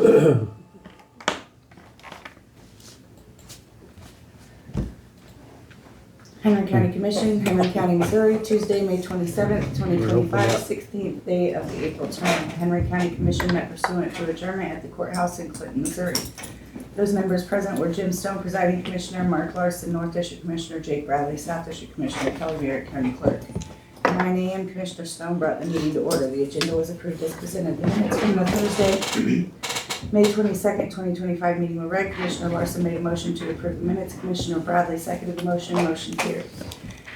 Henry County Commission, Henry County, Missouri, Tuesday, May 27th, 2025, 16th day of the April term. Henry County Commission met pursuant to adjournment at the courthouse in Clinton, Missouri. Those members present were Jim Stone, presiding commissioner, Mark Larson, North District Commissioner, Jake Bradley, South District Commissioner, Kelly Barrett, County Clerk. At 9 a.m., Commissioner Stone brought the meeting to order. The agenda was approved as presented. The minutes from the Thursday, May 22nd, 2025 meeting were read. Commissioner Larson made a motion to approve the minutes. Commissioner Bradley seconded the motion. Motion carried.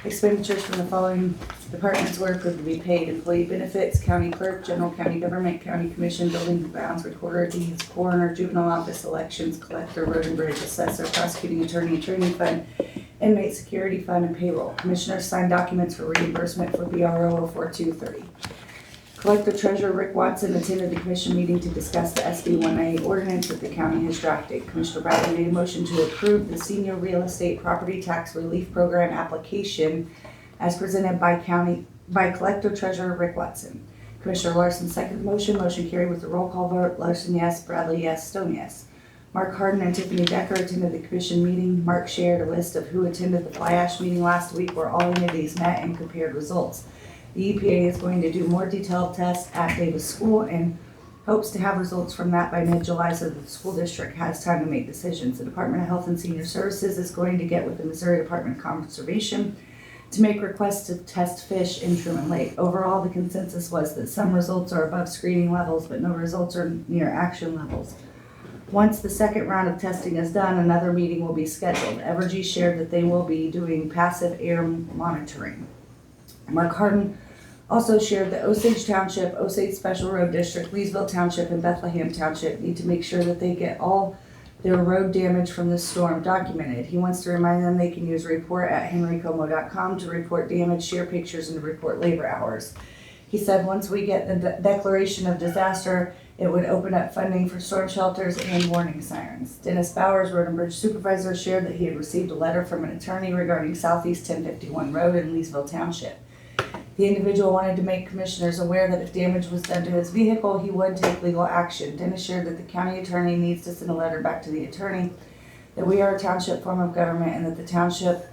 Expenditures from the following departments were approved to be paid: employee benefits, county clerk, general county government, county commission, building and grounds, recorder of deeds, coroner, juvenile office, elections, collector, road and bridge, assessor, prosecuting attorney, training fund, inmate security fund, and payroll. Commissioners signed documents for reimbursement for BRO 04230. Collector Treasurer Rick Watson attended the commission meeting to discuss the SB 198 ordinance that the county has drafted. Commissioner Bradley made a motion to approve the Senior Real Estate Property Tax Relief Program application as presented by Collector Treasurer Rick Watson. Commissioner Larson seconded the motion. Motion carried with the roll call vote. Larson yes, Bradley yes, Stone yes. Mark Harden and Tiffany Decker attended the commission meeting. Mark shared a list of who attended the fly ash meeting last week where all entities met and compared results. The EPA is going to do more detailed tests at Davis School and hopes to have results from that by mid-July so that the school district has time to make decisions. The Department of Health and Senior Services is going to get with the Missouri Department of Conservation to make requests to test fish in Truman Lake. Overall, the consensus was that some results are above screening levels, but no results are near action levels. Once the second round of testing is done, another meeting will be scheduled. Evergy shared that they will be doing passive air monitoring. Mark Harden also shared that Osage Township, Osage Special Road District, Leesville Township, and Bethlehem Township need to make sure that they get all their road damage from this storm documented. He wants to remind them they can use a report at henrycomo.com to report damage, share pictures, and to report labor hours. He said once we get the declaration of disaster, it would open up funding for storm shelters and warning sirens. Dennis Bowers, Road and Bridge Supervisor, shared that he had received a letter from an attorney regarding Southeast 1051 Road in Leesville Township. The individual wanted to make commissioners aware that if damage was done to his vehicle, he would take legal action. Dennis shared that the county attorney needs to send a letter back to the attorney that we are a township form of government and that the township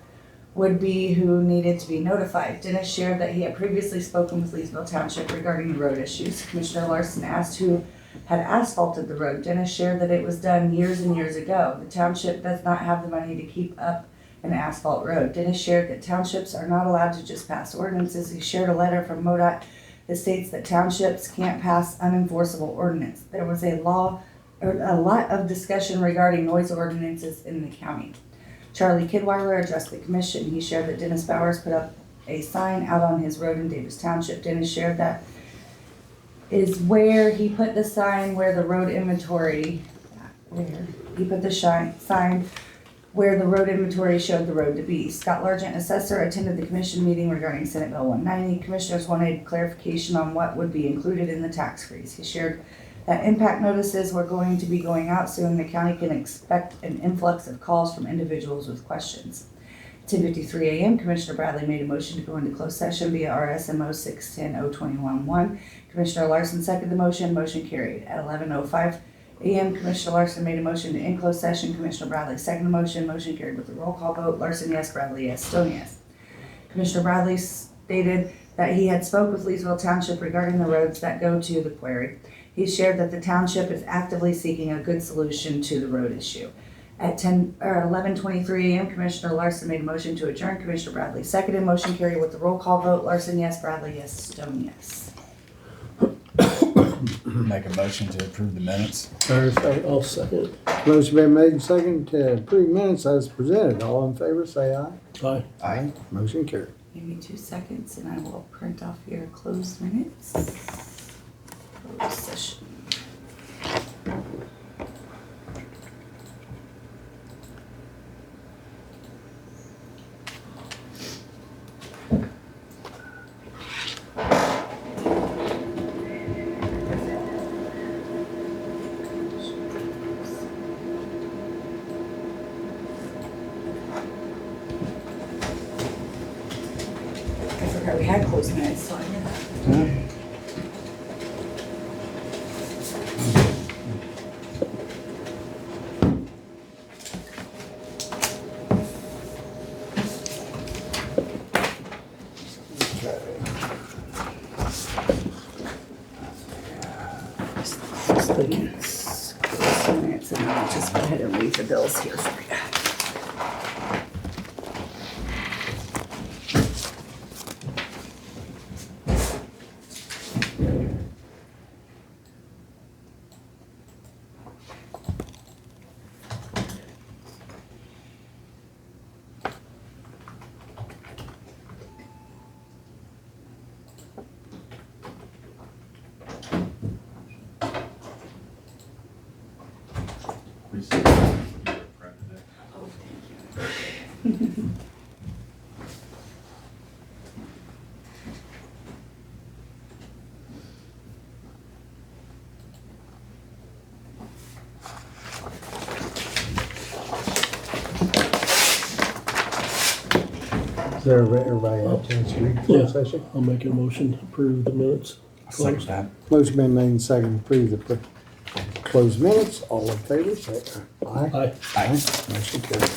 would be who needed to be notified. Dennis shared that he had previously spoken with Leesville Township regarding the road issues. Commissioner Larson asked who had asphalted the road. Dennis shared that it was done years and years ago. The township does not have the money to keep up an asphalt road. Dennis shared that townships are not allowed to just pass ordinances. He shared a letter from MoDOT that states that townships can't pass unenforceable ordinance. There was a lot of discussion regarding noise ordinances in the county. Charlie Kidweiler addressed the commission. He shared that Dennis Bowers put up a sign out on his road in Davis Township. Dennis shared that is where he put the sign where the road inventory, where the road inventory showed the road to be. Scott Largent, assessor, attended the commission meeting regarding Senate Bill 190. Commissioners wanted clarification on what would be included in the tax freeze. He shared that impact notices were going to be going out soon. The county can expect an influx of calls from individuals with questions. 10:53 a.m., Commissioner Bradley made a motion to go into closed session via RSMO 610-021-1. Commissioner Larson seconded the motion. Motion carried. At 11:05 a.m., Commissioner Larson made a motion to end closed session. Commissioner Bradley seconded the motion. Motion carried with a roll call vote. Larson yes, Bradley yes, Stone yes. Commissioner Bradley stated that he had spoke with Leesville Township regarding the roads that go to the quarry. He shared that the township is actively seeking a good solution to the road issue. At 11:23 a.m., Commissioner Larson made a motion to adjourn. Commissioner Bradley seconded. Motion carried with the roll call vote. Larson yes, Bradley yes, Stone yes. Make a motion to approve the minutes. I'll second. Motion been made and seconded to approve minutes as presented. All in favor, say aye. Aye. Aye. Motion carried. Give me 2 seconds and I will print off your closed minutes. Closed session. I forgot we had closed minutes, so I knew that. Minutes, and I'll just go ahead and leave the bills here for you. Is there everybody have a chance to read the closed session? I'll make a motion to approve the minutes. I'll second that. Motion been made and seconded to approve the closed minutes. All in favor, say aye. Aye. Aye. Motion carried.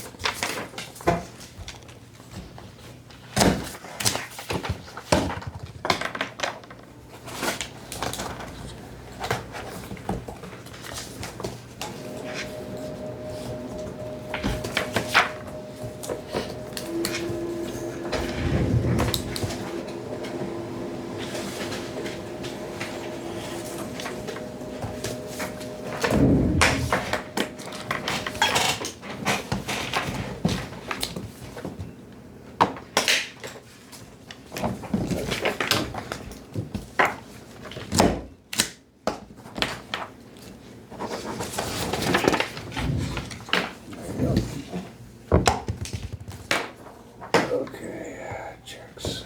Okay, checks.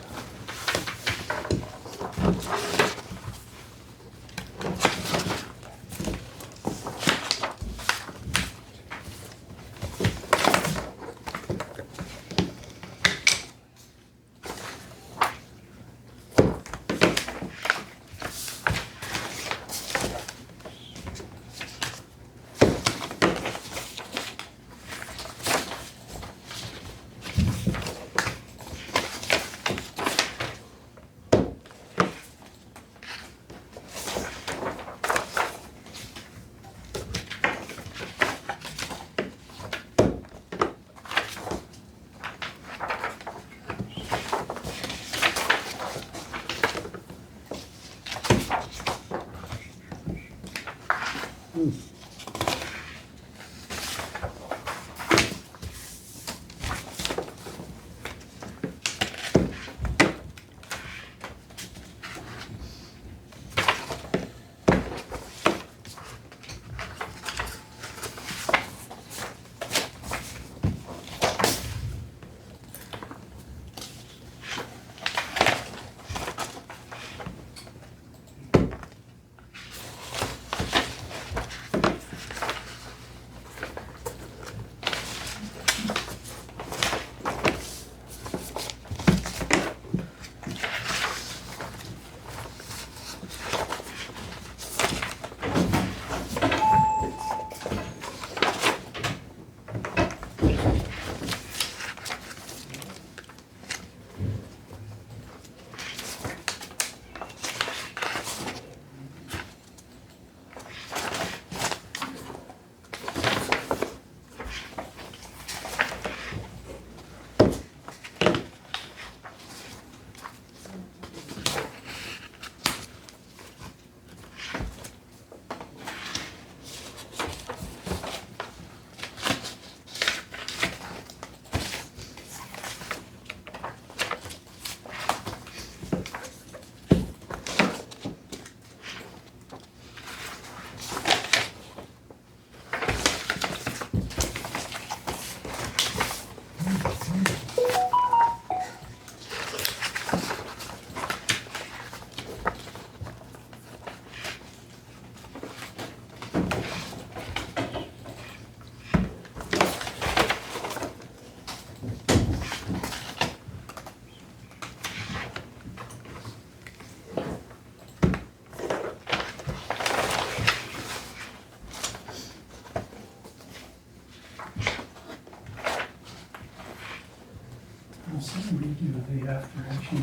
Good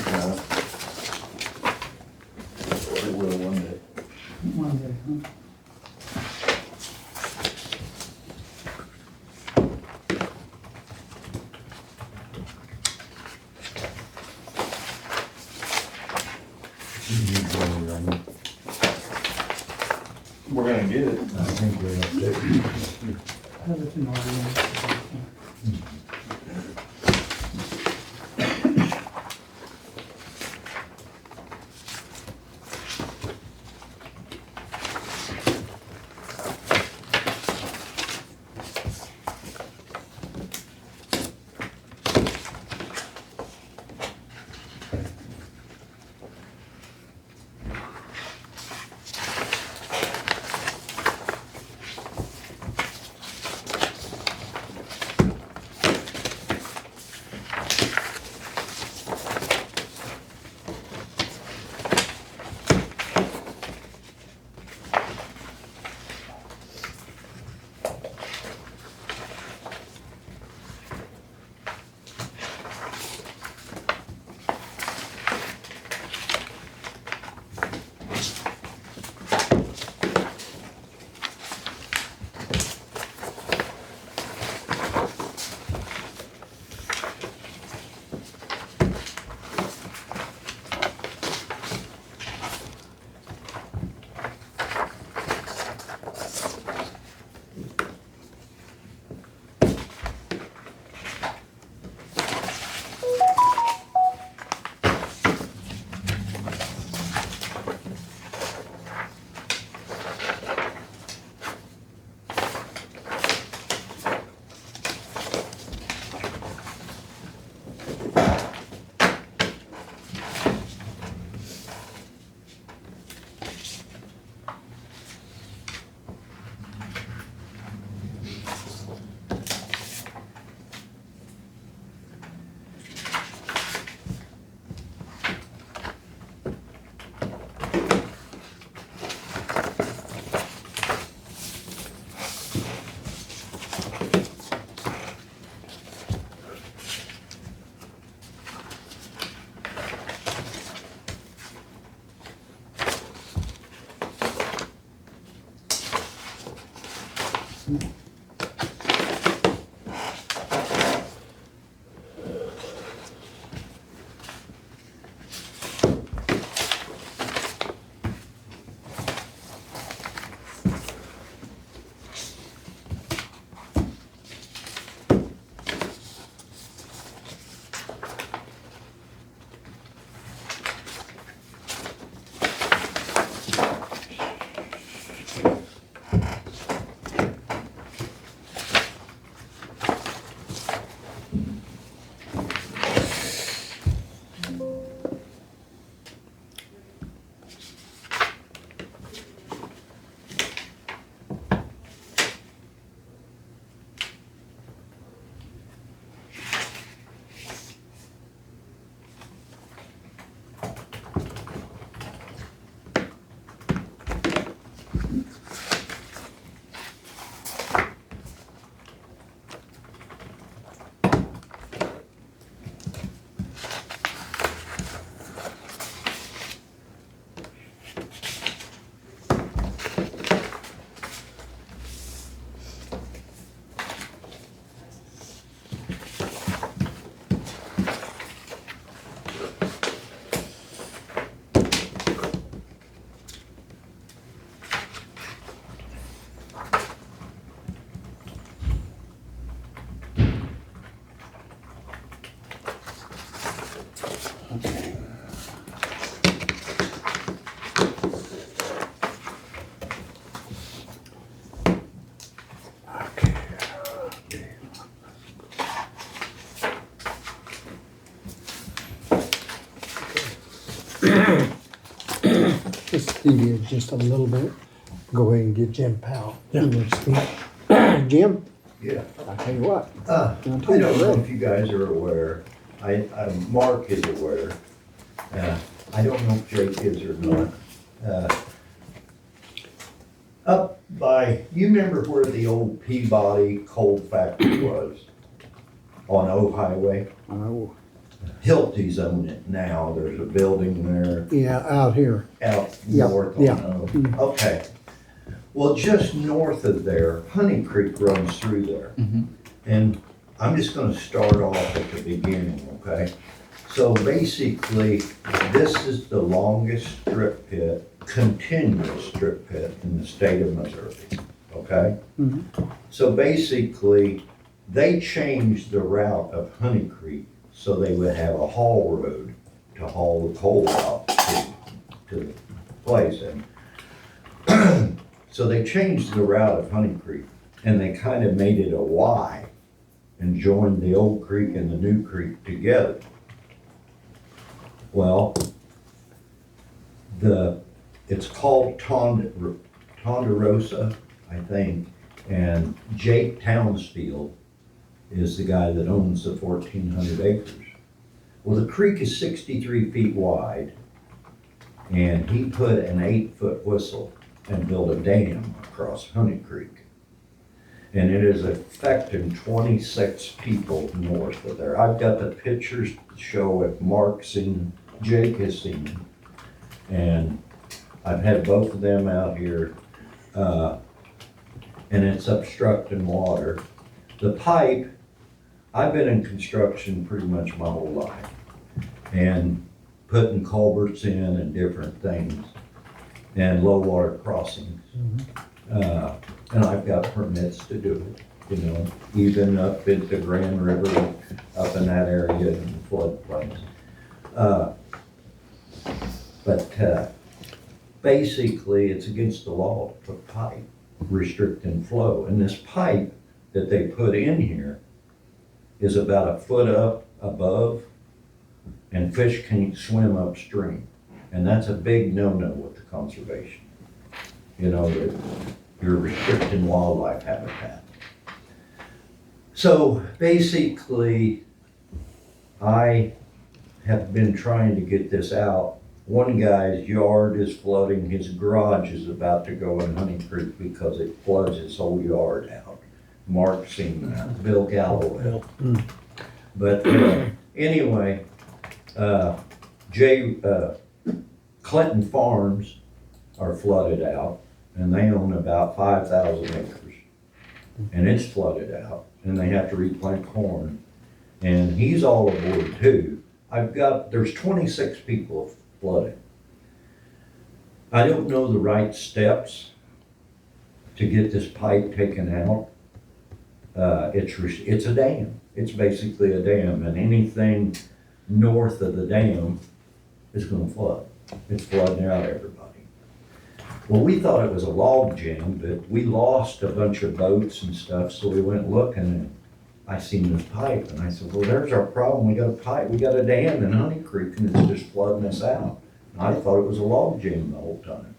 job. It will one day. One day, huh? We're gonna get it. I think we're up there. Have it tomorrow. Just deviate just a little bit. Go ahead and get Jim Powell. Yeah. He will speak. Jim, Yeah. I'll tell you what. I don't know if you guys are aware, Mark is aware. I don't know if Jake is or not. Up by, you remember where the old Peabody coal factory was? on O Highway. Oh, Hilti's own it now. There's a building there yeah, out here. out Yeah, north yeah. on O. Okay. Well, just north of there, Honey Creek runs through there. And I'm just gonna start off at the beginning, okay? So basically, this is the longest strip pit, continuous strip pit in the state of Missouri, okay? Mhm. So basically, they changed the route of Honey Creek so they would have a haul road to haul the coal out to the place. And so they changed the route of Honey Creek and they kind of made it a Y and joined the old creek and the new creek together. Well, it's called Ponderosa, I think, and Jake Townsfield is the guy that owns the 1,400 acres. Well, the creek is 63 feet wide, and he put an 8-foot whistle and built a dam across Honey Creek. And it is affecting 26 people north of there. I've got the pictures to show if Mark's seen, Jake has seen them. And I've had both of them out here, and it's obstructing water. The pipe, I've been in construction pretty much my whole life, and putting culverts in and different things, and low water crossings. And I've got permits to do it, you know, even up at the Grand River, up in that area in the floodplains. But basically, it's against the law to put pipe restricting flow. And this pipe that they put in here is about a foot up above, and fish can't swim upstream. And that's a big no-no with the conservation. You know, that you're restricting wildlife habitat. So basically, I have been trying to get this out. One guy's yard is flooding, his garage is about to go in Honey Creek because it floods his whole yard out. Mark's seen that, Bill Galloway. But anyway, Clinton Farms are flooded out, and they own about 5,000 acres. And it's flooded out, and they have to replant corn. And he's all aboard too. There's 26 people flooded. I don't know the right steps to get this pipe taken out. It's a dam. It's basically a dam, and anything north of the dam is gonna flood. It's flooding out everybody. Well, we thought it was a log jam, but we lost a bunch of boats and stuff, so we went looking, and I seen this pipe, and I said, well, there's our problem. We got a pipe, we got a dam in Honey Creek, and it's just flooding us out. And I thought it was a log jam the whole time.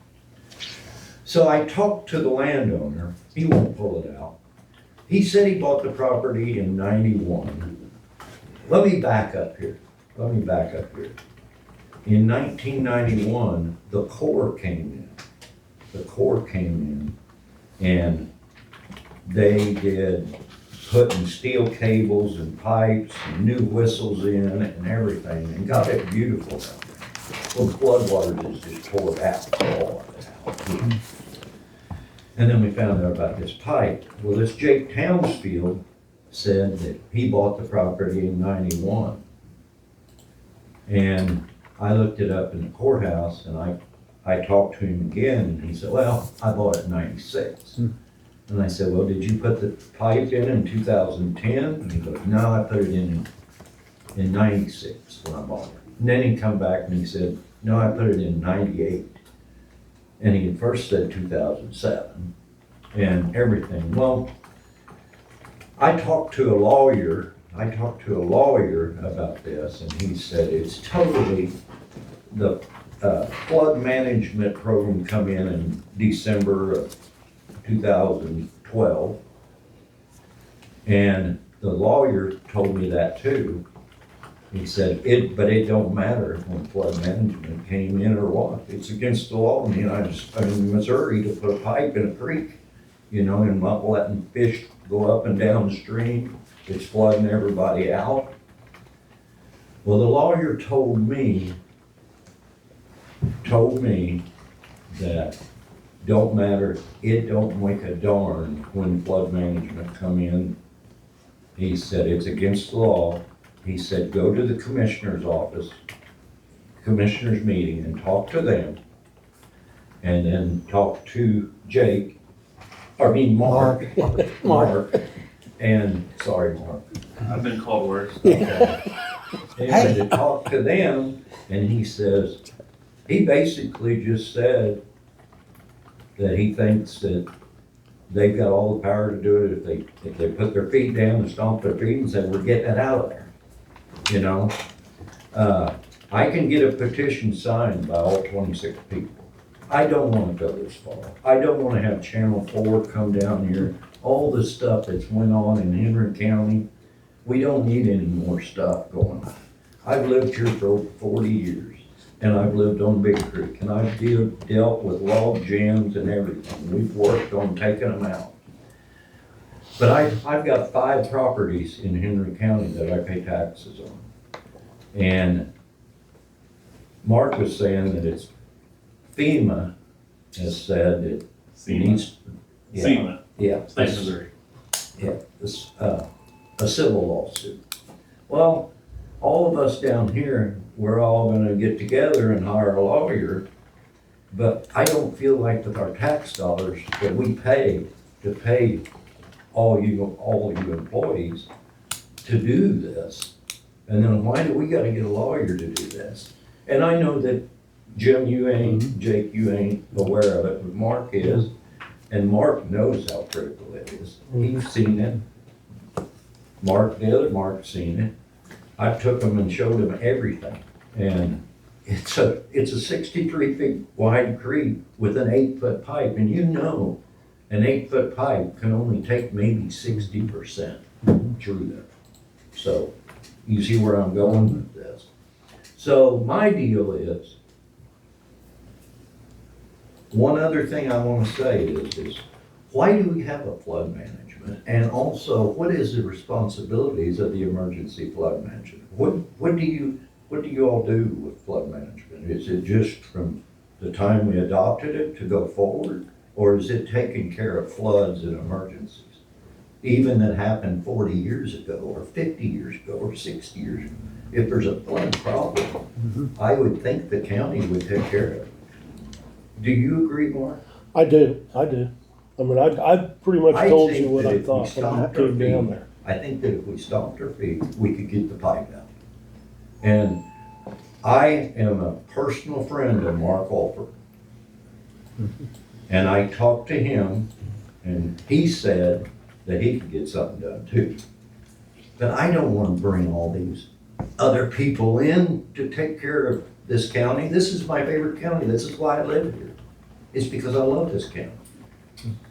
So I talked to the landowner. He won't pull it out. He said he bought the property in '91. Let me back up here. In 1991, the Corps came in. And they did putting steel cables and pipes and new whistles in and everything, and got it beautiful out there. Well, the floodwaters is just poured out, all of it out. And then we found out about this pipe. Well, this Jake Townsfield said that he bought the property in '91. And I looked it up in the courthouse, and I talked to him again, and he said, well, I bought it in '96. And I said, well, did you put the pipe in 2010? And he goes, no, I put it in '96 when I bought it. And then he come back and he said, no, I put it in '98. And he had first said 2007 and everything. Well, I talked to a lawyer about this, and he said it's totally, the flood management program come in December of 2012. And the lawyer told me that too. He said, but it don't matter when flood management came in or what. It's against the law in Missouri to put a pipe in a creek, you know, and not letting fish go up and down the stream. it's flooding everybody out. Well, the lawyer told me that don't matter, it don't make a darn when flood management come in. He said it's against the law. He said, go to the commissioner's office, commissioner's meeting, and talk to them. And then talk to Mark. Mark. And, sorry, Mark. I've been called worse. Okay. And to talk to them, and he says, he basically just said that he thinks that they've got all the power to do it if they put their feet down and stomp their feet and say, we're getting it out of there. You know? I can get a petition signed by all 26 people. I don't wanna go this far. I don't wanna have Channel 4 come down here, all the stuff that's went on in Henry County. We don't need any more stuff going on. I've lived here for over 40 years, and I've lived on Big Creek, and I've dealt with log jams and everything. We've worked on taking them out. But I've got 5 properties in Henry County that I pay taxes on. And Mark was saying that it's FEMA has said that it needs. Yeah, SEMA, Yeah. State of Missouri. Yeah, this, a civil lawsuit. Well, all of us down here, we're all gonna get together and hire a lawyer, but I don't feel like with our tax dollars that we pay to pay all you employees to do this. And then why do we gotta get a lawyer to do this? And I know that Jim, you ain't, Jake, you ain't aware of it, but Mark is, and Mark knows how critical it is. He's seen it. The other Mark's seen it. I took him and showed him everything. And it's a 63 feet wide creek with an 8-foot pipe, and you know, an 8-foot pipe can only take maybe 60% through there. So, you see where I'm going with this. So my deal is, one other thing I want to say is why do we have a flood management? And also, what is the responsibilities of the emergency flood management? What do you all do with flood management? Is it just from the time we adopted it to go forward? Or is it taking care of floods and emergencies? Even that happened 40 years ago, or 50 years ago, or 60 years ago. If there's a flood problem, I would think the county would take care of it. Do you agree, Mark? I do. I mean, I pretty much I told you think what that I if we thought when I stomped our came down feet- there. I think that if we stomped our feet, we could get the pipe out. And I am a personal friend of Mark Alford. And I talked to him, and he said that he could get something done too. But I don't want to bring all these other people in to take care of this county. This is my favorite county. This is why I live here. It's because I love this county.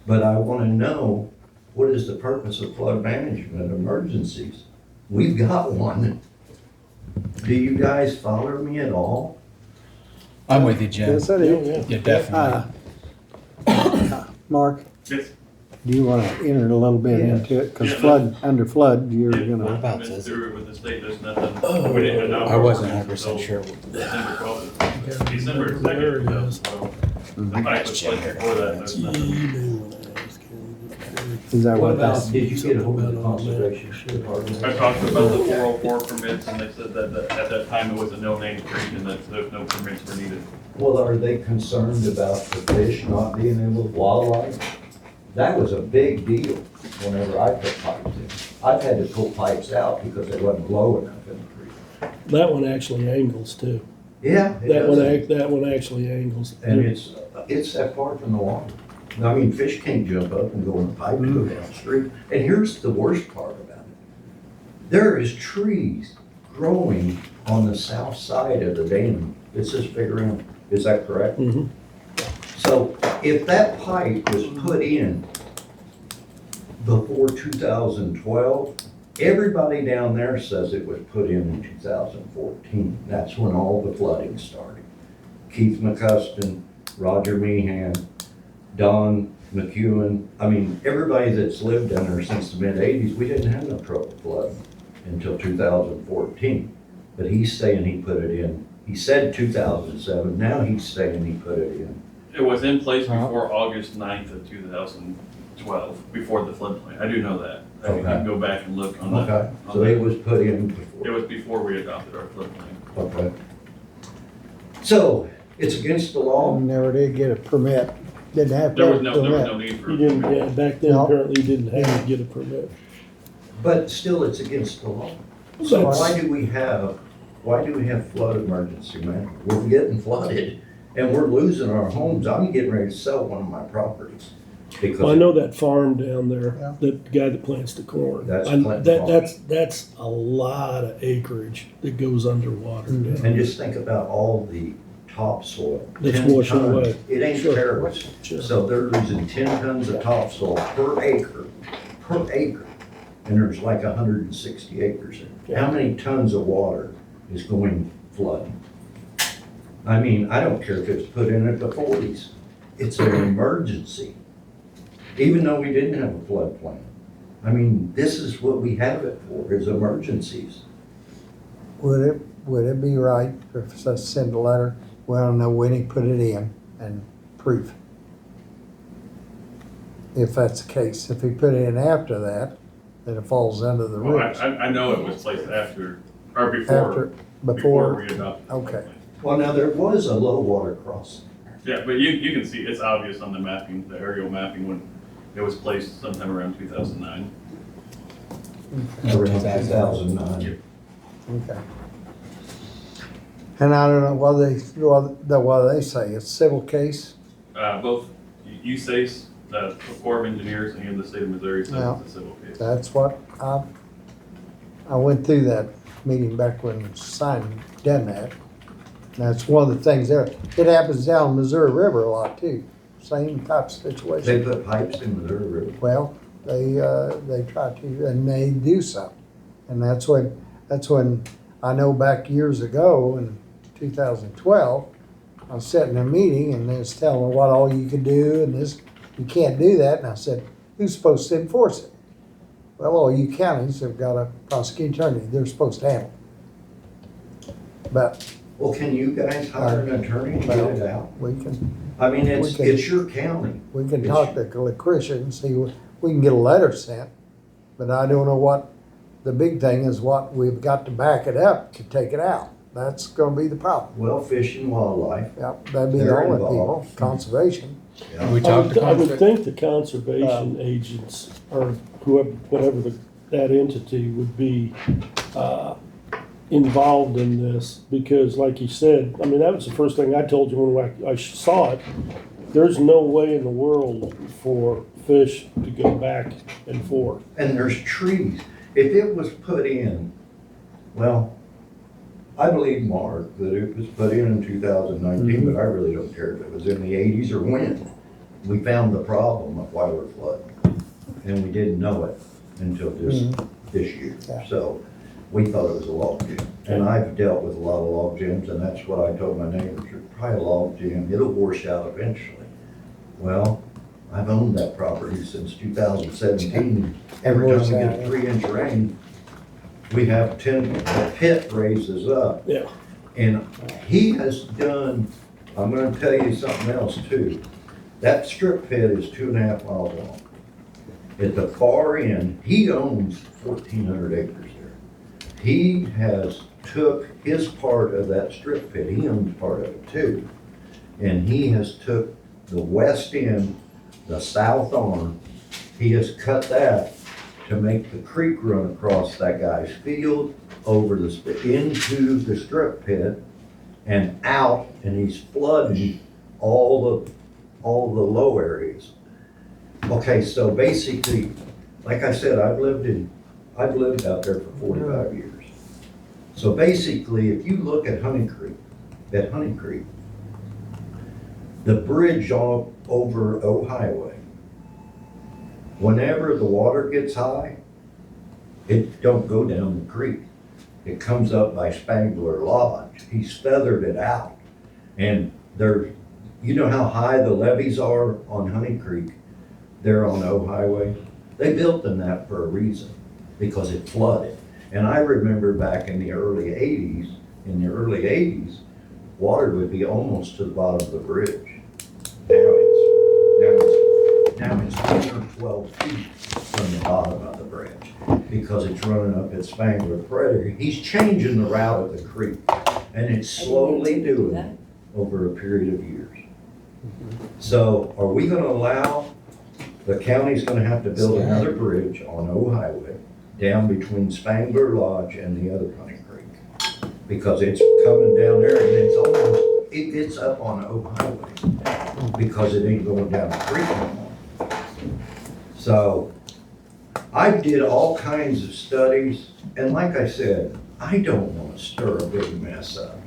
But I want to know, what is the purpose of flood management emergencies? We've got one. Do you guys follow me at all? I'm with you, Jim. Yes, I do. Yeah, definitely. Mark, Yes. do you want to enter a little bit Yeah. into it? Because Yeah. under flood, you're Yeah, gonna, about I've been this? through it with the state, there's nothing, we didn't adopt. I wasn't our 100% ordinance sure. until December 12th, December There it 2nd, is. so. The I pipe got was Jim placed here. before that, there's nothing. is that What what about, that's? did you get a hold of the conservation department? I talked about the 404 permits, and they said that at that time it was a no-name creek, and that there's no permits were needed. Well, are they concerned about the fish not being able to wildlife? That was a big deal whenever I put pipes in. I've had to pull pipes out because they wasn't low enough in the creek. That one actually angles too. Yeah, it That one, does. that one actually angles. And it's that far from the water. I mean, fish can't jump up and go in the pipe and go downstream. And here's the worst part about it. There is trees growing on the south side of the dam. It's this big around, is that correct? Mhm. So if that pipe was put in before 2012, everybody down there says it was put in 2014. That's when all the flooding started. Keith McCuston, Roger Meehan, Don McEwen, I mean, everybody that's lived down there since the mid-80s, we didn't have no trouble flooding until 2014. But he's saying he put it in, he said 2007, now he's saying he put it in. It was in place before August 9th of 2012, before the floodplain. I do know that. I can go back and look on that. Okay, so it was put in before. It was before we adopted our floodplain. Okay. So, it's against the law? Never did get a permit, didn't have to There have was a no permit. need for. You didn't, yeah, back then No. apparently you didn't have to get a permit. But still, it's against the law. So That's- why do we have flood emergency management? We're getting flooded and we're losing our homes. I'm getting ready to sell one of my properties Well, I because know that farm down there, Yeah. the guy that plants the corn. That's I- Clinton That's a lot of acreage that goes underwater. Mhm. down and just think about all the topsoil. That's 10 washing tons. away. It ain't Sure. terrorist. Sure. So they're losing 10 tons of topsoil per acre. And there's like 160 acres there. How many tons of water is going flooding? I mean, I don't care if it's put in at the 40s. It's an emergency. Even though we didn't have a floodplain. I mean, this is what we have it for, is emergencies. Would it be right if I send a letter, well, no, when he put it in and proof? If that's the case, if he put it in after that, then it falls under the Well, rules. I know it was placed after, or After, before before, we adopted. the okay. floodplain. Well, now, there was a low water crossing. Yeah, but you can see, it's obvious on the mapping, the aerial mapping, when it was placed sometime around 2009. Around 2009. Okay. And I don't know what they say, it's civil case? Both USACE, the Corps of Engineers, and the state of Missouri says Yeah. it's a civil case. That's what I went through that meeting back when Simon done that. That's one of the things there. It happens down Missouri River a lot too, same type of They situation. put pipes in Missouri River. Well, they try to, and they do so. And that's when, I know back years ago in 2012, I was sitting in a meeting and they was telling me what all you can do and this, you can't do that. And I said, who's supposed to enforce it? Well, all you counties have got a prosecuting attorney, they're supposed to handle it. But Well, can you guys hire an attorney and get it out? we can I mean, it's We can- your county. talk to Lucretia and see, we can get a letter sent. But I don't know what, the big thing is what we've got to back it up to take it out. That's gonna be the problem. Well, Fish and Wildlife. Yep, that'd be the They're only people, involved. conservation. Yeah. We talked to I would Conser- think the conservation agents or whoever, whatever that entity would be, involved in this because like you said, I mean, that was the first thing I told you when I saw it. There's no way in the world for fish to go back and forth. And there's trees. If it was put in, well, I believe, Mark, that it was put in 2019, but I really don't care if it was in the 80s or when. We found the problem of why we're flooding, and we didn't know it until this year. Yeah. So we thought it was a log jam. And I've dealt with a lot of log jams, and that's what I told my neighbors, "You're probably a log jam, it'll wash out eventually." Well, I've owned that property since 2017. Every time we get a 3-inch rain, we have the pit raises up. Yeah. And he has done, I'm gonna tell you something else too. That strip pit is 2.5 miles long. At the far end, he owns 1,400 acres there. He has took his part of that strip pit, he owns part of it too. And he has took the west end, the south arm, he has cut that to make the creek run across that guy's field, over into the strip pit and out, and he's flooding all the low areas. Okay, so basically, like I said, I've lived out there for 45 years. So basically, if you look at Honey Creek, the bridge over O Highway, whenever the water gets high, it don't go down the creek. It comes up by Spangler Lodge. He's feathered it out. And you know how high the levees are on Honey Creek? there on O Highway, they built them that for a reason, because it flooded. And I remember back in the early 80s, water would be almost to the bottom of the bridge. Now it's 10 or 12 feet from the bottom of the bridge, because it's running up at Spangler Prairie. He's changing the route of the creek, and it's slowly doing it over a period of years. So are we gonna allow, the county's gonna have to build another bridge on O Highway down between Spangler Lodge and the other Honey Creek? Because it's coming down there and it's up on O Highway, because it ain't going down the creek anymore. So I did all kinds of studies, and like I said, I don't wanna stir a big mess up.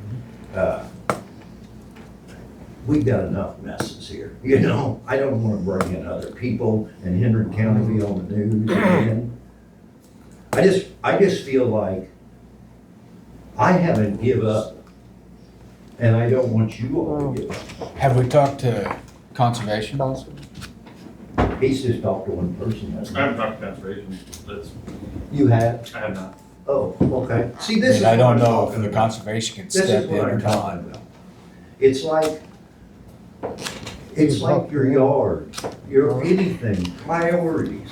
We've got enough messes here, you know? I don't wanna bring in other people and Henry County be on the news again. I just feel like I haven't give up, and I don't want you all to give up. Have we talked to conservation? He's just talked to one person, hasn't I he? haven't talked to conservation, that's, You have? I have not. Oh, okay. See, this is And I what don't I'm know if talking the about. conservation can This is step in what or I'm not. talking about. It's like your yard, your anything, priorities.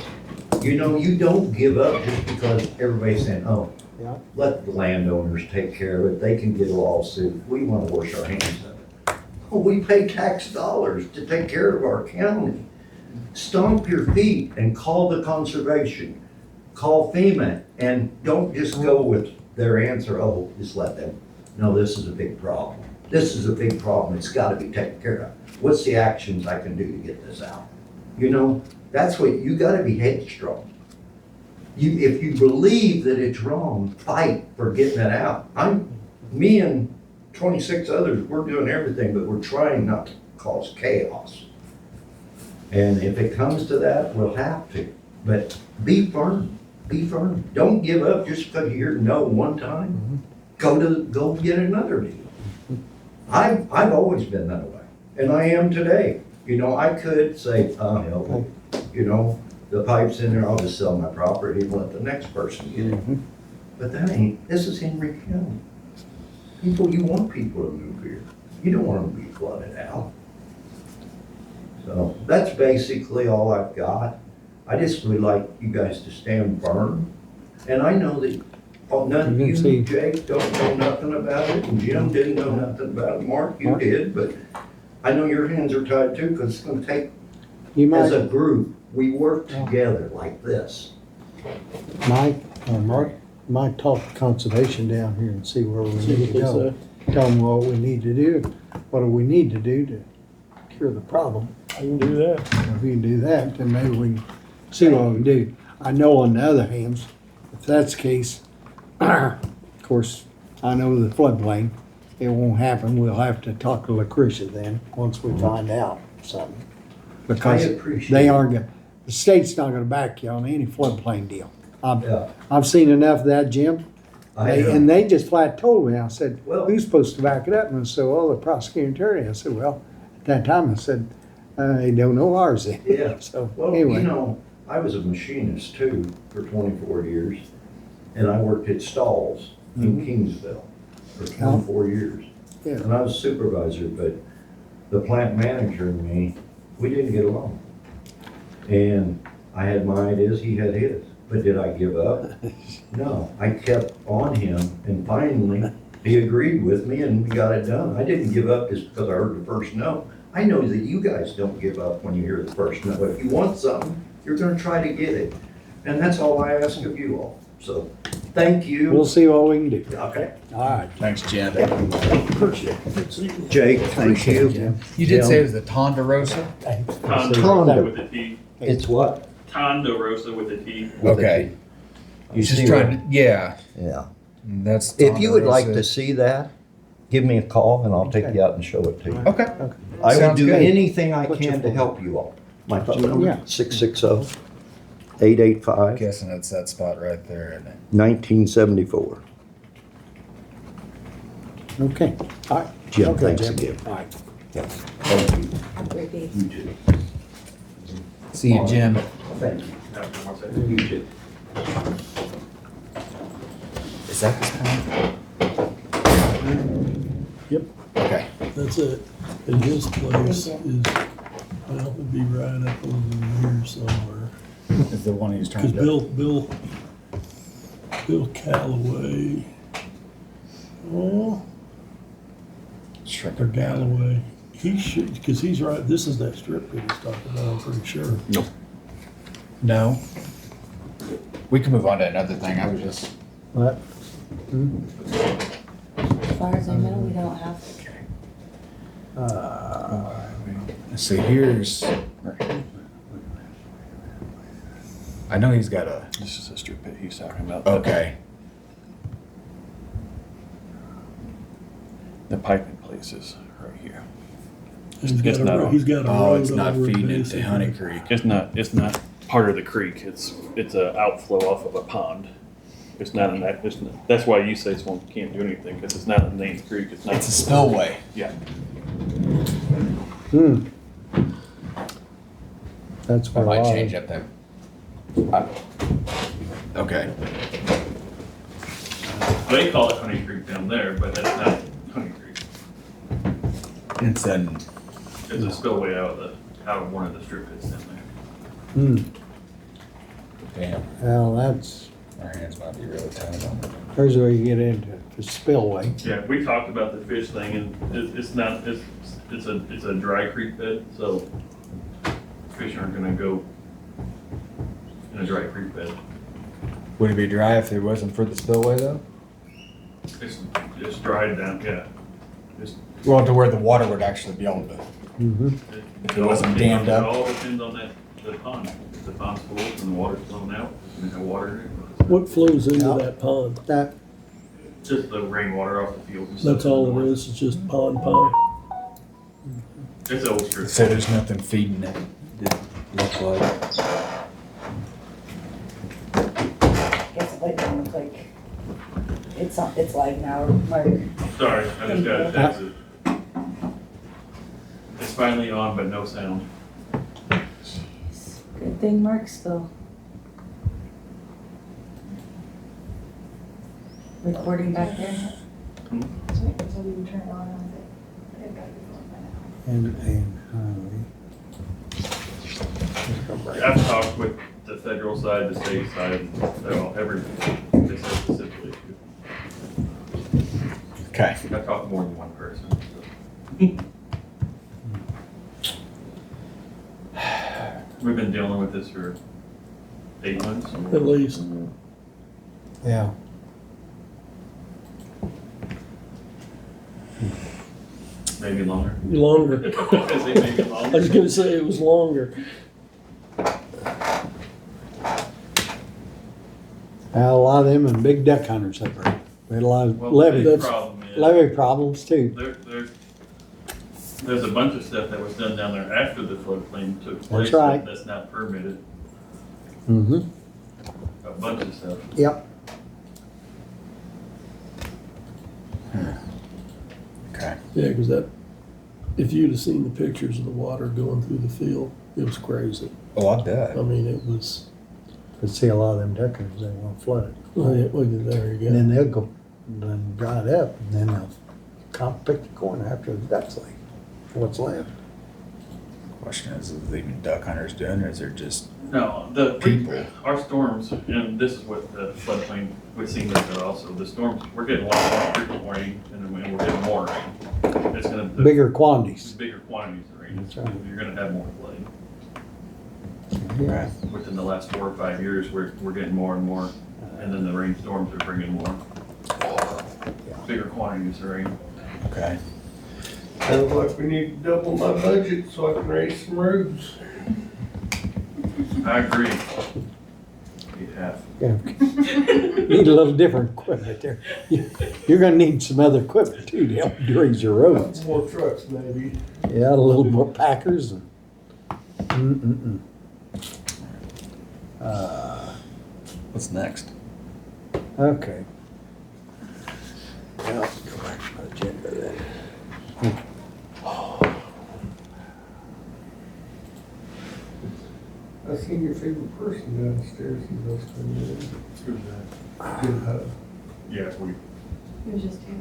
You know, you don't give up just because everybody's saying, oh, Yeah. let the landowners take care of it, they can get a lawsuit, we wanna wash our hands of it. Oh, we pay tax dollars to take care of our county. Stomp your feet and call the conservation, call FEMA, and don't just go with their answer, oh, just let them. No, this is a big problem. This is a big problem, it's gotta be taken care of. What's the actions I can do to get this out? You know, that's what, you gotta be headstrong. If you believe that it's wrong, fight for getting it out. Me and 26 others, we're doing everything, but we're trying not to cause chaos. And if it comes to that, we'll have to. But be firm, be firm. Don't give up just because you hear no one time. Go get another deal. I've always been that way, and I am today. You know, I could say, oh, hell, you know, the pipe's in there, I'll just sell my property and let the next person get it. But this is Henry County. You want people to move here. You don't want them to be flooded out. So that's basically all I've got. I just would like you guys to stand firm. And I know that, none of You can see- you, Jake, don't know nothing about it, and Jim didn't know nothing about it. Mark, you did, but I know your hands are tied too, because it's gonna take, You as might, a group, we work together like this. Mike, or Mark, might talk to conservation down here and see where we See need what to they go. say. Tell them what we need to do, what do we need to do to cure the problem. I can do that. If we can do that, then maybe we can see what we can do. I know on the other hands, if that's the case, of course, I know the floodplain, it won't happen. We'll have to talk to Lucretia then, once we find out something. I Because appreciate they it. aren't gonna, the state's not gonna back you on any floodplain deal. Yeah, I've seen enough of that, Jim. And they just flat told me, I said, Well- who's supposed to back it up? And I said, well, the prosecuting attorney. I said, well, at that time, I said, they don't know ours then. Yeah. So, Well, you anyway, know, I was a machinist too for 24 years, and I worked at Stalls in Kingsville for 24 years. Yeah. And I was supervisor, but the plant manager and me, we didn't get along. And I had my ideas, he had his. But did I give up? No, I kept on him, and finally, he agreed with me and we got it done. I didn't give up just because I heard the first no. I know that you guys don't give up when you hear the first no. If you want something, you're gonna try to get it. And that's all I ask of you all. So, thank we'll you. see what we can do. Okay. All right. Thanks, Jim. Jake, thank you. Jim. You did say it was the Ponderosa? Condo with a T. It's what? Tondorosa with a T. Okay. You Just see trying what- to, yeah, Yeah. that's. If you would like to Ponderosa. see that, give me a call and I'll take Okay. you out and show it to you. Okay. I will Sounds do good. anything I What's your can to phone? help you all. My phone Yeah. number, 660-885-1974. Guessing it's that spot right there, isn't it? Okay, all right. Jim, Okay, thanks Jim. again. All right. Thank you. Ricky. You too. See you, Jim. Thank you. Have one second. You too. Is that this pond? Yep. Okay. That's it. And his place is, well, it'd be right up over here somewhere. Is the one he's trying Cause to. Bill Calloway, well, Shrink or it down. Galloway, he should, cause he's right, this is that strip that he's talking about, I'm pretty sure. No. We can move on to another thing. I was just. What? As far as I know, we don't have. Let's see, here's. I know he's got a. This is the strip pit he's talking about. Okay. The piping place is right here. He's It's got not a, on. he's got a Oh, road it's not over it, feeding into basically. Honey Creek. It's not part of the creek. It's a outflow off of a pond. It's not that's why you say someone can't do anything, because it's not a named creek. It's not. It's a spillway. Yeah. That's I where might I, change up that. Okay. They call it Honey Creek down there, but that's not Honey Creek. It's an. It's a spillway out of one of the strip pits down there. Damn. well, that's, Our hands might be really tied on it. there's where you get into the spillway. Yeah, we talked about the fish thing, and it's a dry creek bed, so fish aren't gonna go in a dry creek bed. Would it be dry if it wasn't for the spillway though? It's dried down, yeah. Well, to where the water would actually be able to. If it wasn't dammed up. It all depends on the pond. If the pond's full and the water's flowing out, it's gonna have water in it. What flows into Yeah. that pond? That, Just the rainwater off the fields and stuff. That's all it is, it's just pond. It's old strip. So there's nothing feeding it. It looks like. Guess it doesn't look like it's live now, Mark. Sorry, I just got a text. It's finally on, but no sound. Good thing Mark's still recording back there. and, I've talked with the federal side, the state side, they're all, they said specifically. Okay. I've talked more than one person. So. We've been dealing with this for 8 months. At least. yeah, Maybe longer. Longer. I say maybe I longer. was gonna say it was longer. a lot of them and big duck hunters up there. We had a lot of Well, the big levee, problem is, levee problems too. there's a bunch of stuff that was done down there after the floodplain took place. That's right. That's not permitted, Mm-hmm, a bunch of stuff. yep. Okay. Yeah, cause if you'd have seen the pictures of the water going through the field, it was crazy. Oh, I bet. I mean, it was, But see, a lot of them duck hunters, they want flooded. well, yeah, look at there you And then go. they'll go, then dry it up, and then they'll come pick the corn after the ducks leave, what's left. Question is it even duck hunters doing, or is there just No, people? our storms, and this is what the floodplain, we've seen this also, the storms, we're getting a lot more frequent rain, and then we're getting more rain. It's gonna, Bigger quantities. bigger quantities of rain, That's right. you're gonna have more flooding. Yeah. Within the last 4 or 5 years, we're getting more and more, and then the rainstorms are bringing more. Bigger quantities of rain. okay? Sounds like we need to double my budget so I can raise some roads. I agree. You have. Yeah. Need a little different equipment there. You're gonna need some other equipment too to help raise your roads. More trucks maybe. Yeah, a little more packers and. Mm-mm-mm. What's next? Okay. Now, let's go back to my agenda then. seen your favorite person downstairs in those 10 minutes. Who's that? Good hug. Yeah, we, It was just here.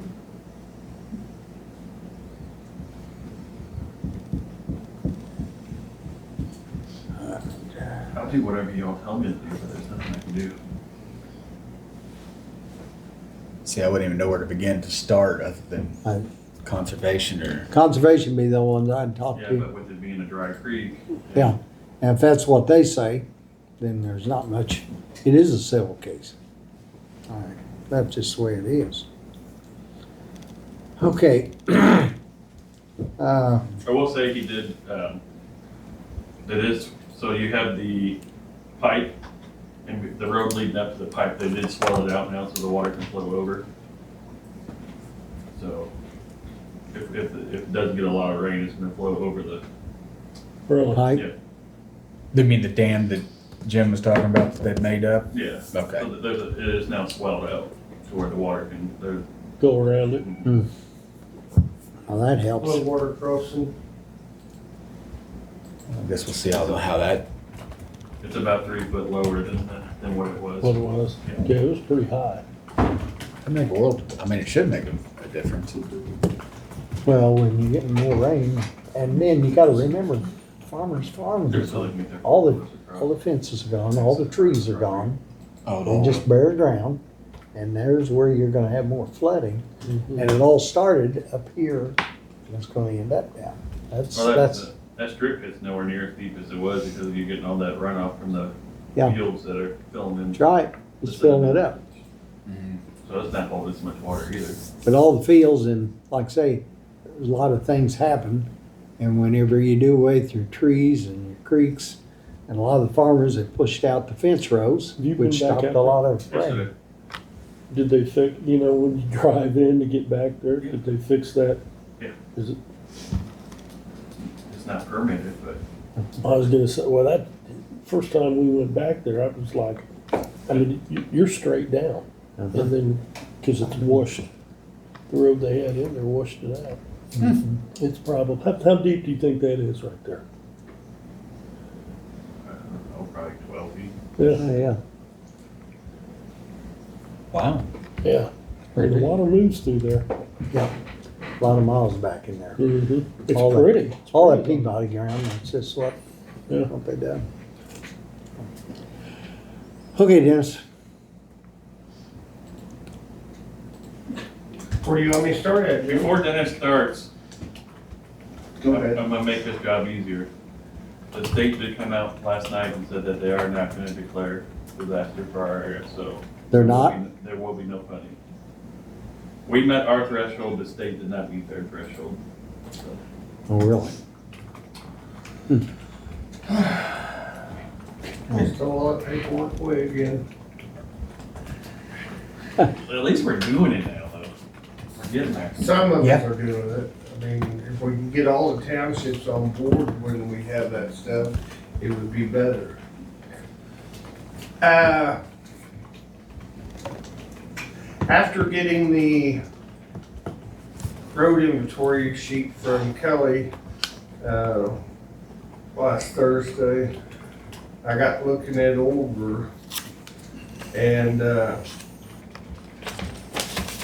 I'll do whatever y'all tell me to do, but there's nothing I can do. See, I wouldn't even know where to begin to start other I- than conservation or. Conservation be the ones I'd talk Yeah, to. but with it being a dry creek. Yeah, and if that's what they say, then there's not much, it is a civil case. All right, that's just the way it is. Okay. I will say he did, that is, so you have the pipe and the road leading up to the pipe, they did swell it out now so the water can flow over. So if it does get a lot of rain, it's gonna flow over the, Really? Pipe, yeah, You mean the dam that Jim was talking about that they made up? yeah. Okay. So it is now swelled out to where the water can, there's, Go around it. well, that helps. Little water crossing. I guess we'll see how that. it's about 3 foot lower than what it was. What it was. Yeah, it was pretty high. It make a world. I mean, it should make a difference. Well, when you get more rain, and then you gotta remember, farmers farm, There's like me there. all the fences are gone, all the trees are gone, Oh, and just bare ground. And there's where you're gonna have more flooding, and it all started up here, and it's gonna end up down. Well, That's, that strip pit's nowhere near as deep as it was because you're getting all that runoff from the Yeah. fields that are filling in. that's right, it's filling it up. So it's not holding as much water either. But all the fields and, like I say, there's a lot of things happen. And whenever you do away through trees and your creeks, and a lot of the farmers have pushed out the fence rows, Have you been which back stopped out a lot of rain. Yesterday, Did they fix, when you drive in to get back there, did they fix that? Yeah. Is it, it's not permitted, but I was gonna say, well, that, first time we went back there, I was like, I mean, you're straight down. Uh-huh. And then, cause it's washed, the road they had in there washed it out. It's probably, how deep do you think that is right there? I don't know, probably 12 feet. Yeah, Oh, yeah. Wow. yeah. There's a lot of moves through there. A lot of miles back in there. It's All that- pretty. It's All that pretty. Peabody ground, that's just what Yeah. they done. Okay, Dennis. Where do you want me to start at? Jim? Before Dennis starts, Go I'm ahead. gonna make this job easier. The state did come out last night and said that they are not gonna declare disaster for our area, so. They're not? There will be no funding. We met our threshold, the state did not meet their threshold. So, Oh, really? Just a lot of paperwork away again. At least we're doing it now, though. We're getting there. Some of Yeah. us are doing it. I mean, if we can get all the townships on board when we have that stuff, it would be better. After getting the road inventory sheet from Kelly, last Thursday, I got looking it over, and,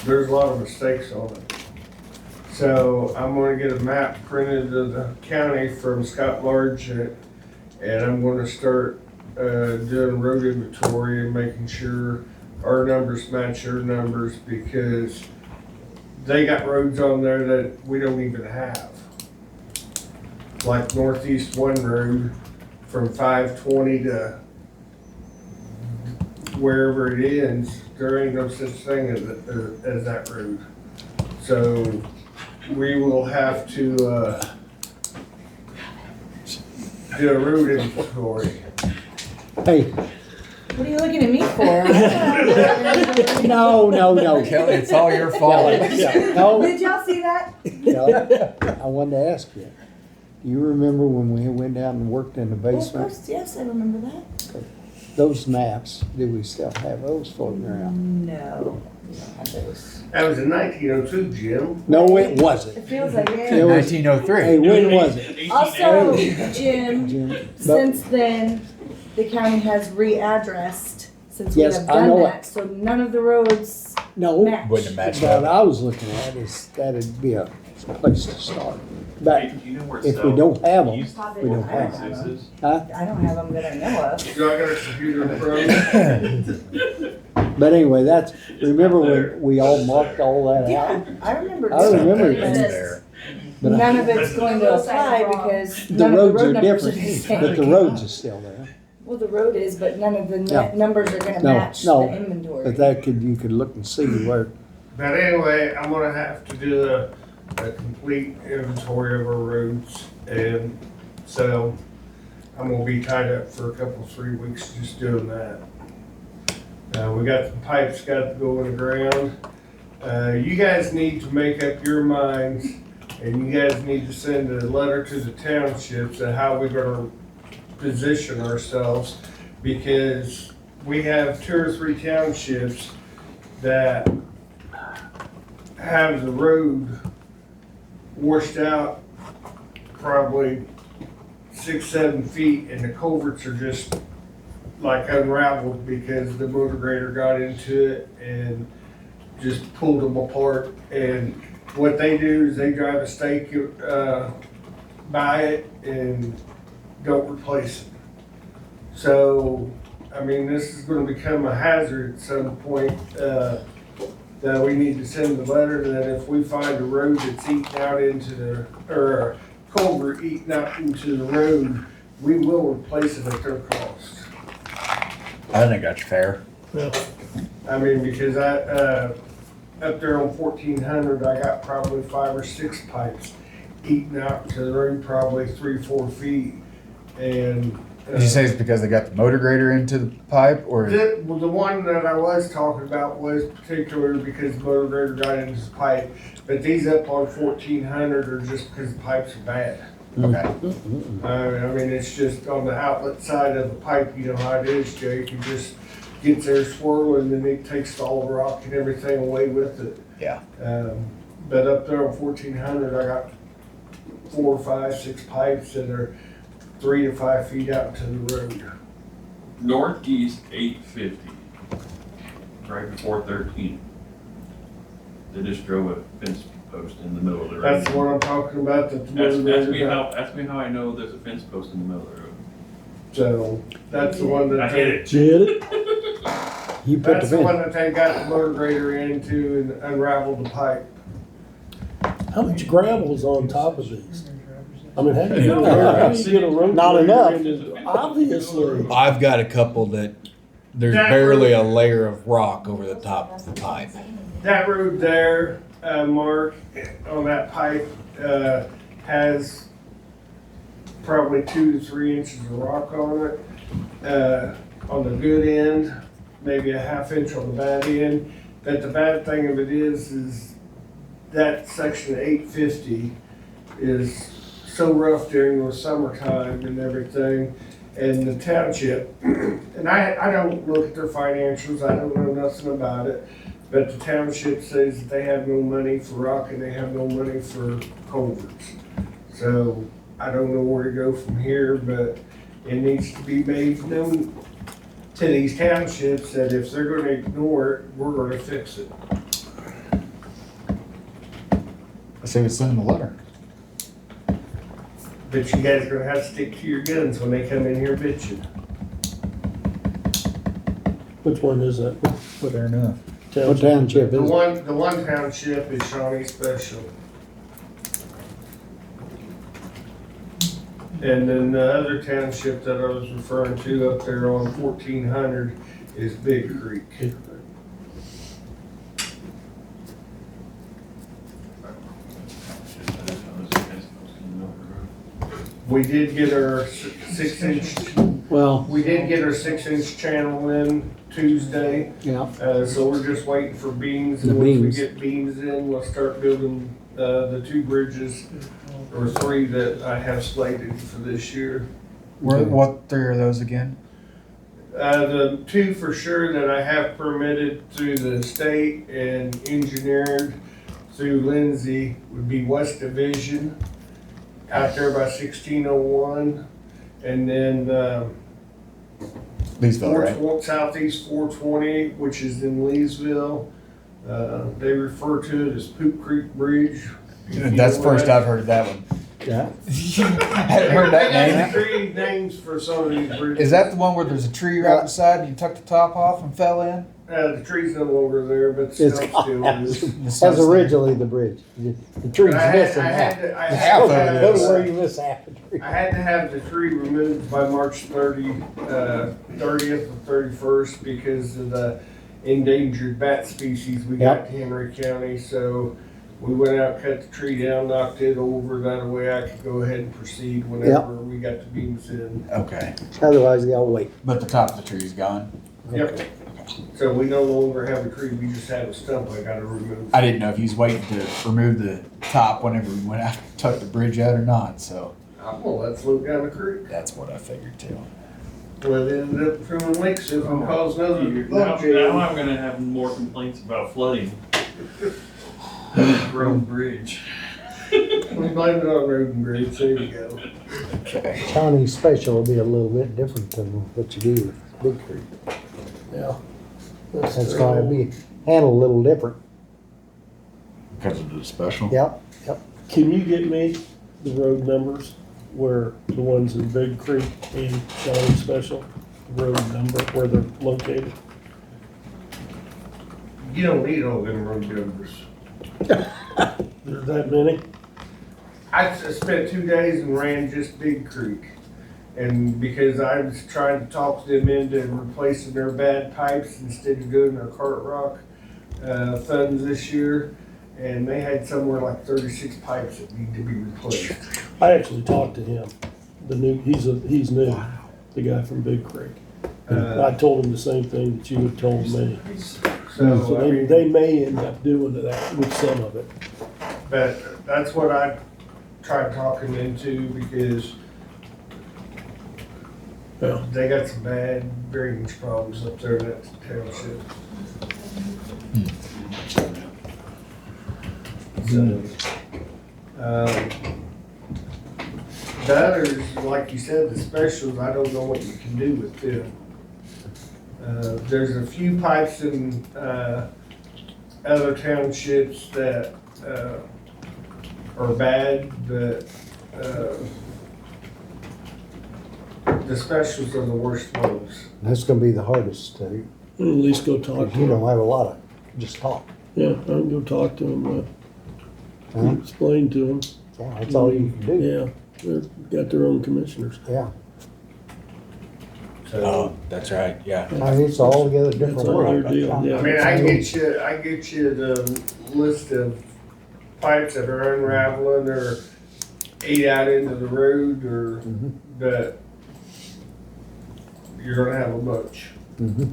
there's a lot of mistakes on it. So I'm gonna get a map printed of the county from Scott Largent, and I'm gonna start, doing road inventory and making sure our numbers match their numbers, because they got roads on there that we don't even have. Like Northeast One Road from 520 to wherever it ends, there ain't no such thing as that road. So we will have to, do a road inventory. Hey, What are you looking at me for? no. Kelly, it's all your fault. No, Did y'all see that? no, I wanted to ask you. Do you remember when we went down and worked in the Well, of basement? course, yes, I remember that. Those maps, do we still have those floating around? No, we don't have those. That was in 1902, Jim. No, it wasn't. It feels like It it. was- 1903. Hey, when was it? 1880. Also, Jim, Jim? since then, the county has readdressed since we Yes, have I done know that, so none of the roads No, match. Wouldn't have matched what up. I was looking at is that'd be a place to start. But Hey, do you know where if we don't have them, East we don't have 446 is? huh? I don't have them that I know of. Do I got a computer in front of me? But anyway, that's, remember not there. when we all marked all that Yeah, out? I remember. I remember doing it. this. But None of it's going to apply because the none of the roads road are numbers are the different, but the same. roads is still there. Well, the road is, but none of the No. numbers are gonna No, match no, the inventory. But that could, you could look and see where, But anyway, I'm gonna have to do a complete inventory of our roads, and so I'm gonna be tied up for a couple, 3 weeks just doing that. We got the pipes got to go in the ground. You guys need to make up your minds, and you guys need to send a letter to the townships of how we're gonna position ourselves, because we have 2 or 3 townships that have the road washed out probably 6-7 feet, and the culverts are just like unraveled because the motor grader got into it and just pulled them apart. And what they do is they drive a stake by it and don't replace it. So, I mean, this is gonna become a hazard at some point, that we need to send the letter that if we find a road that's eaten out into the, or a culvert eaten out into the road, we will replace it at their cost. I think that's fair. I mean, because up there on 1400, I got probably 5 or 6 pipes eaten out to the road, probably 3-4 feet. And Did you say it's because they got the motor grader into the pipe, or? the one that I was talking about was particularly because the motor grader got into the pipe, but these up on 1400 are just because the pipes are bad. Okay. I mean, it's just on the outlet side of the pipe, you know how it is, Jake, it just gets there swirling and it takes all the rock and everything away with it. Yeah. But up there on 1400, I got 4, 5, 6 pipes that are 3 to 5 feet out to the road. Northeast 850, right before 13. They just drove a fence post in the middle of the road. That's the one I'm talking about, that the motor Ask me how I know there's a fence post in the middle of the road. So, that's the one that. I hit it. Did it? you put the That's the one fence. that they got the motor grader into and unraveled the pipe. How much gravel is on top of these? I mean, how do you get a road? Not grader enough. into- Obviously. I've got a couple that there's That barely road- a layer of rock over the top of the pipe. That road there, Mark, on that pipe, has probably 2 to 3 inches of rock on it. On the good end, maybe a ½ inch on the bad end. But the bad thing of it is that section 850 is so rough during the summertime and everything. And the township, and I don't look at their financials, I don't know nothing about it. But the township says that they have no money for rock and they have no money for culverts. So I don't know where to go from here, but it needs to be made known to these townships that if they're gonna ignore it, we're gonna fix it. I say we send them a letter. But you guys are gonna have to stick to your guns when they come in here bitching. Which one is that? Fair enough. What township The is it? one township is Shawnee Special. And then the other township that I was referring to up there on 1400 is Big Creek. We did get our 6-inch, Well, we did get our 6-inch channel in Tuesday. yeah, So we're just waiting for beams, The and once we beams. get beams in, we'll start building, the 2 bridges, or 3 that I have slated for this year. What 3 are those again? The 2 for sure that I have permitted through the state and engineered through Lindsay would be West Division, out there by 1601, and then, Leesville, right? Southeast 420, which is in Leesville. They refer to it as Poop Creek Bridge. If you That's the know first that. I've heard that one. Yeah. Hadn't heard that They name. got three names for some of these bridges. Is that the one where there's a tree right beside and you took the top off and fell in? The tree's no longer there, but It's still is. That's originally the bridge. The tree's missing I had half. to, I Half had of to it have, Go to where you miss half the tree. I had to have the tree removed by March 30th or 31st because of the endangered bat species we got in Henry County. So we went out, cut the tree down, knocked it over. That way I could go ahead and proceed whenever we got the beams in. Okay. Otherwise, they'll wait. But the top of the tree's gone. Yep. So we no longer have a tree. We just have a stump I gotta remove. I didn't know if he was waiting to remove the top whenever we went out to tuck the bridge out or not, so I'm gonna let it float down the creek. that's what I figured too. Well, it ended up trimming lakes and caused another Now log jam. I'm gonna have more complaints about flooding. Road and bridge. We blamed it on road and bridge. There you go. Okay. County special will be a little bit different than what you do with Big Creek. Yeah. That's gonna be handled a little different. Because of the special? Yep. Can you get me the road numbers where the ones in Big Creek and Shawnee Special, road number, where they're located? You don't need all them road numbers. There's that many? I spent 2 days and ran just Big Creek. And because I was trying to talk them into replacing their bad pipes instead of doing their cart rock funds this year. And they had somewhere like 36 pipes that need to be replaced. I actually talked to him. He's new, the guy from Big Creek. And I told him the same thing that you had told me. So, So I mean, they may end up doing that with some of it. but that's what I tried talking them into because Yeah. they got some bad drainage problems up there in that township. So, the others, like you said, the specials, I don't know what you can do with them. There's a few pipes in, other townships that, are bad, but, the specials are the worst ones. That's gonna be the hardest to, At least go talk to you him. don't have a lot of, just talk. Yeah, I can go talk to him, Huh? explain to him. Yeah, that's all you can do. Yeah, they've got their own commissioners. Yeah. So, That's right, yeah. I mean, it's all together different That's all their world. deal, yeah. I mean, I get you the list of pipes that are unraveling or ate out into the road or Mhm. that you're gonna have a bunch. Mhm.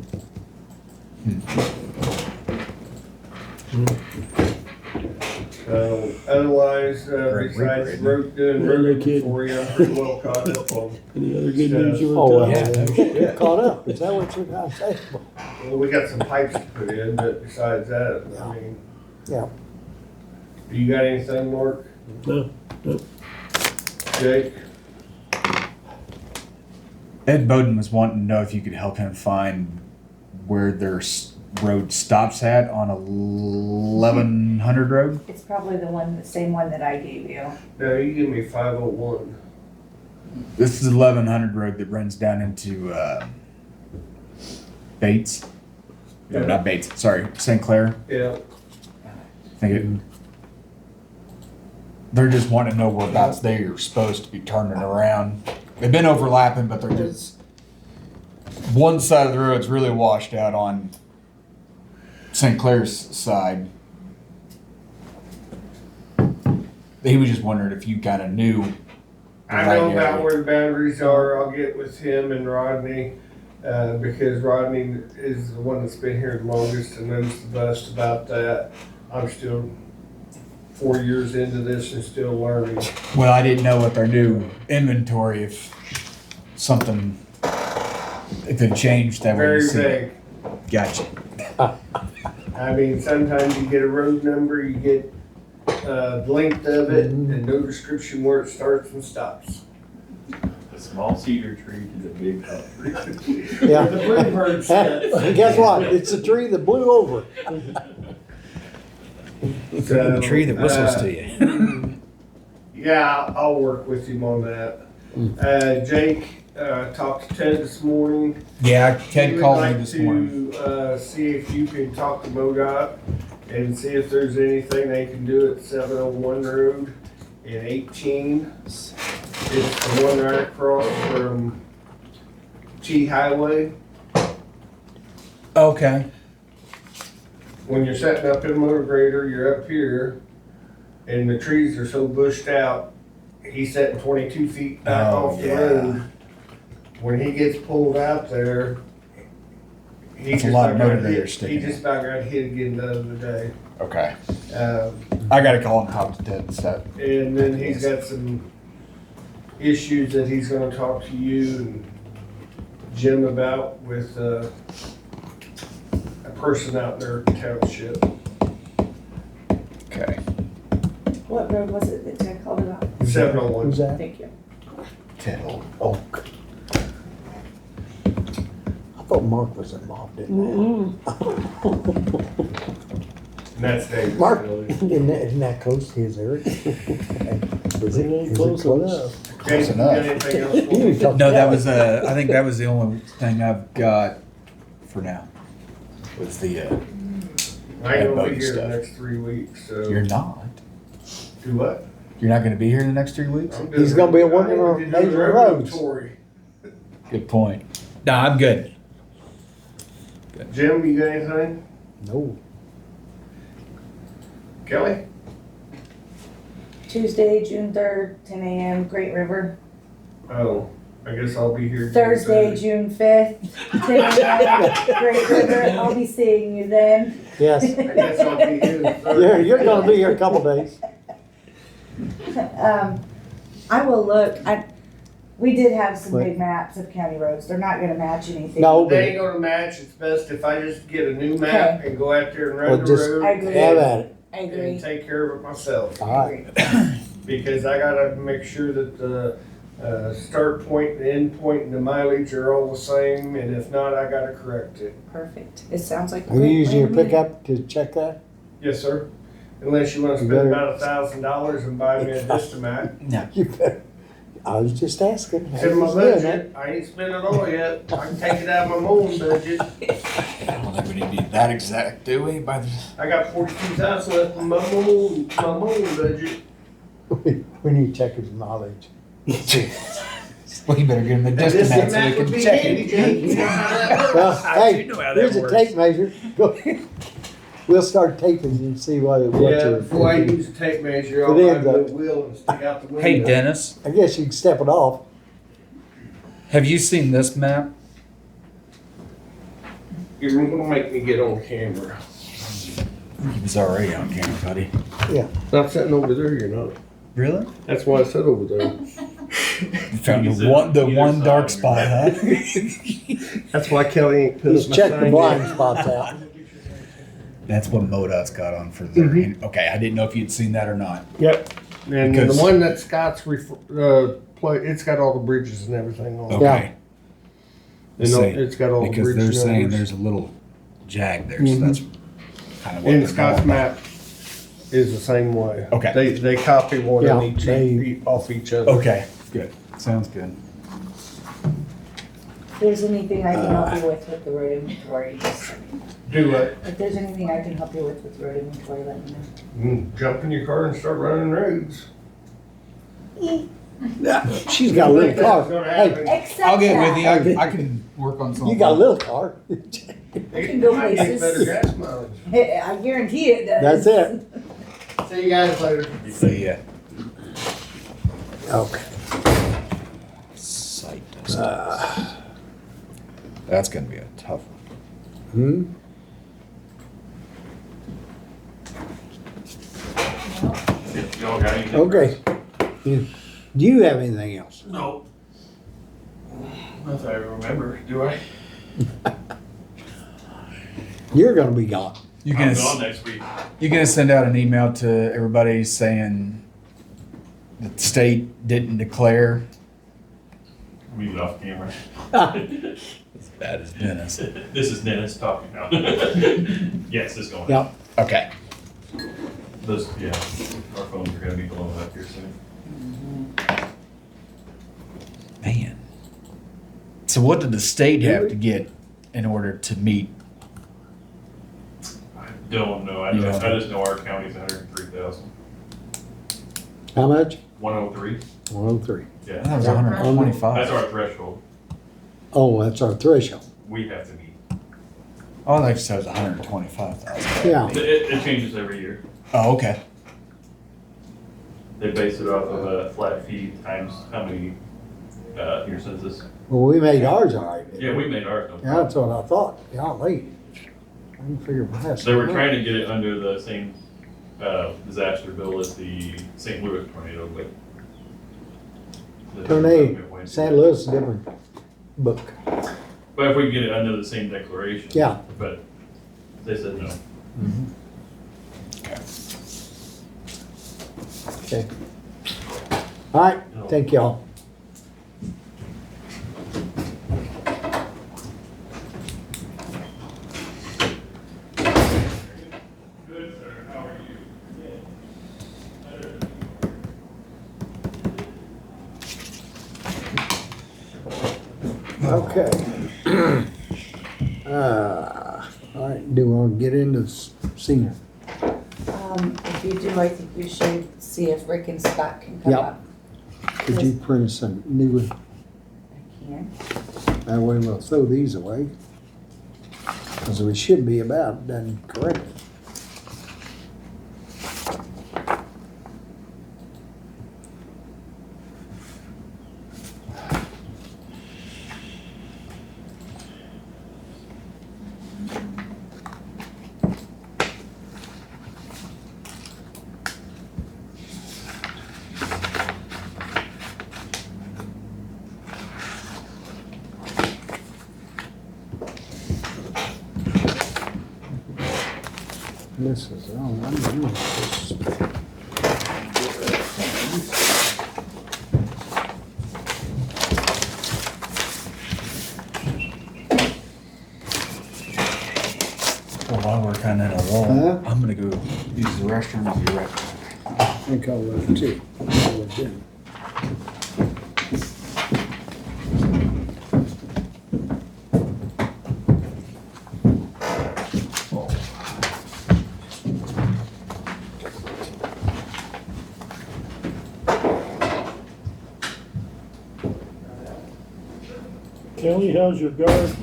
Otherwise, Great besides read. doing Yeah, no road kidding. for you, I'm pretty well caught up on. Any other good news you Oh, want well, to tell? you're caught up. Is that what you're trying to say? Well, we got some pipes to put in, but besides that, Yeah. I mean. Yeah. Do you got anything, Mark? No, Jake? Ed Bowden was wanting to know if you could help him find where their road stops at on 1100 road. It's probably the same one that I gave you. No, you give me 501. This is 1100 road that runs down into Bates. No, Yeah. not Bates. Sorry, St. Clair. Yeah. I think it. They're just wanting to know whereabouts they are supposed to be turning around. They've been overlapping, but they're just one side of the road's really washed out on St. Clair's side. He was just wondering if you kind of knew. the I right know about area. where the boundaries are. I'll get with him and Rodney, because Rodney is the one that's been here the longest and knows the best about that. I'm still 4 years into this and still learning. Well, I didn't know what their new inventory, if something, if it changed that way. Very you see it. vague. Gotcha. I mean, sometimes you get a road number, you get the length of it, and no description where it starts and stops. A small cedar tree to the big oak tree. Yeah. The bluebird sits. Guess what? It's a tree that blew over. So, Tree that whistles to you. Yeah, I'll work with him on that. Jake, talked to Ted this morning. Yeah, He Ted would called me like this morning. to, see if you can talk to MoDOT and see if there's anything they can do at 701 Road and 18. It's the one right across from G Highway. Okay. When you're setting up in a motor grader, you're up here and the trees are so bushed out, he's setting 22 feet back Oh, off the yeah. road. When he gets pulled out there, he That's a just lot of about got motor grader hit. sticking He just about got hit again the other day. Okay. Um, I gotta call and talk to Ted and stuff. And then he's got some issues that he's gonna talk to you and Jim about with, a person out in their township. Okay. What road was it that Ted called about? 701. Who's that? Thank you. Ted. Oh. I thought Mark was involved in And that's David. Mark. that. Isn't that close to his area? Is it, is it Close enough. Jake, you got anything else for me? No, that was, I think that was the only thing I've got for now. Was the, I ain't gonna boat be here the stuff. next 3 weeks, so. you're not. Do what? You're not gonna be here in the next 3 weeks? I'm doing- He's gonna be working I on need to do major a roads. inventory. Good point. No, I'm good. Jim, you got anything? No. Kelly? Tuesday, June 3rd, 10 a.m., Great River. Oh, I guess I'll be here. Thursday, June 5th, 10 a.m., Great River. I'll be seeing you then. Yes. I guess I'll be here the third. You're gonna be here a couple days. I will look. We did have some What? big maps of county roads. They're not gonna match anything. No, They ain't gonna match. It's best if I just get a new map and go out there and run Well, the just road. I agree. have at it. I agree. And take care of it myself. All right. Because I gotta make sure that the, start point, the end point, and the mileage are all the same, and if not, I gotta correct it. Perfect. It sounds like. a Are you great using your plan to me. pickup to check that? Yes, sir. Unless you wanna You spend better- about $1,000 and buy me a Distomac. No. You better. I was just asking. It's in my How you doing, budget. I ain't spent it all yet. I can take it out of my mowing budget. I don't think we need to be that exact, do we? By the, I got 42,000 left in my mowing budget. that? We need to check his mileage. well, you better get him the And distance so we Distomac would can be check handy, it. Jake. You know how that works. Well, I hey, do know how that here's a works. tape measure. Go. We'll start taping and see what Yeah, you're. before I use a tape measure, I'll It ride ends the up- wheel and stick out the window. Hey, Dennis, I guess you can step it off. have you seen this map? You're gonna make me get on camera. He was already on camera, buddy. Stop sitting over there, you're not. Really? That's why I said over there. You found You the said one, the either one side dark of spot, huh? That's why Kelly ain't put He's checked the blind spots out. That's what MoDOT's got on for their. Okay, I didn't know if you'd seen that or not. Yep. And Because- the one that Scott's it's got all the bridges and everything on it. Okay. And Say, it's got all the because bridge they're saying numbers. there's a little jag there, so Mhm. that's kind of what And they're Scott's going map is the same way. Okay. They copy one Yeah, of each they- off each other. Okay, good. Sounds good. If there's anything I can help you with the road inventory, just, Do what? if there's anything I can help you with the road inventory, let me know. Jump in your car and start running roads. She's got a little car. Hey, Except I'll get with that, you. I can work on something. you got a little car. I can go Might get places. better gas mileage. I guarantee it does. That's it. See you guys later. See ya. Okay. Site distance. That's gonna be a tough one. Hmm? Y'all got anything? Okay. Do you have anything else? No. Not that I remember, do I? You're gonna be gone. You I'm gonna gone next week. you gonna send out an email to everybody saying the state didn't declare We get off camera. As bad as Dennis. This is Dennis talking now. Yes, it's going. Yep. Okay. Those, yeah, our phones are gonna be blowing up here soon. Man. So what did the state have to get in order to meet? I don't know. I just know our county's 103,000. How much? 103? 103. Yeah. That was 125. That's our threshold. Oh, that's our threshold. We have to meet. Oh, they said it was 125,000. Yeah. It changes every year. Oh, okay. They base it off of a flat fee times how many, your census. Well, we made ours all right. Yeah, we made ours. No Yeah, problem. that's what I thought. Golly. I didn't figure that. They were trying to get it under the same, disaster bill as the St. Louis tornado, but. Tornado, St. Louis is a different book. But if we can get it under the same declaration. Yeah. But they said no. Okay. All right, thank y'all. Good, sir. How are you? Okay. All right, do we want to get into senior? If you do, I think we should see if Rick and Scott can come Yep. up. Could you print us a new one? I can. That way we'll throw these away. Because we should be about done correctly. This is, oh, I'm doing this. Well, while we're kind of in a lull, Huh? I'm gonna go use the restroom. I'll be right back. I think I'll let too. I'll let them. Kelly, how's your garden?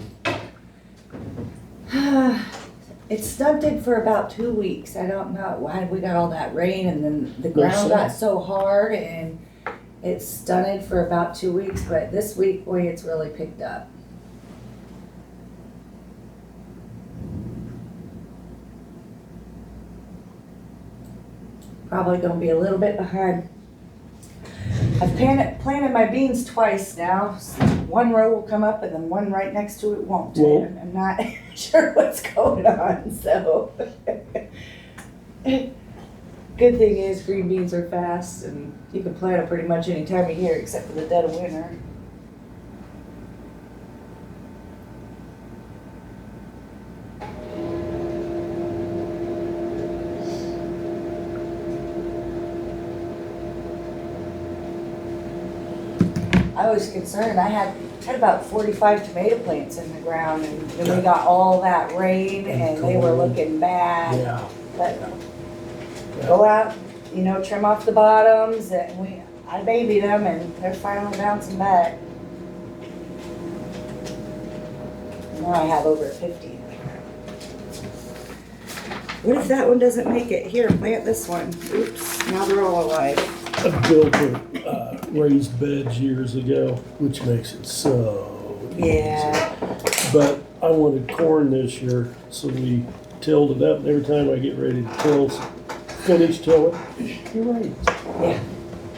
It's stunted for about 2 weeks. I don't know why we got all that rain and then the No ground got sun. so hard and it's stunted for about 2 weeks, but this week, boy, it's really picked up. Probably gonna be a little bit behind. I've planted my beans twice now. One row will come up and then one right next to it won't. Well- And I'm not sure what's going on, so. Good thing is green beans are fast and you can plant them pretty much any time of year except for the dead of winter. I was concerned, I had about 45 tomato plants in the ground and then we got all that rain and they were looking bad. Yeah. But go out, trim off the bottoms and I babied them and they're finally bouncing back. Now I have over 50. What if that one doesn't make it? Here, plant this one. Oops, now they're all alive. I built raised beds years ago, which makes it so Yeah. easy. But I wanted corn this year, so we tilled it up. And every time I get ready to finish tilling, it rains. Yeah.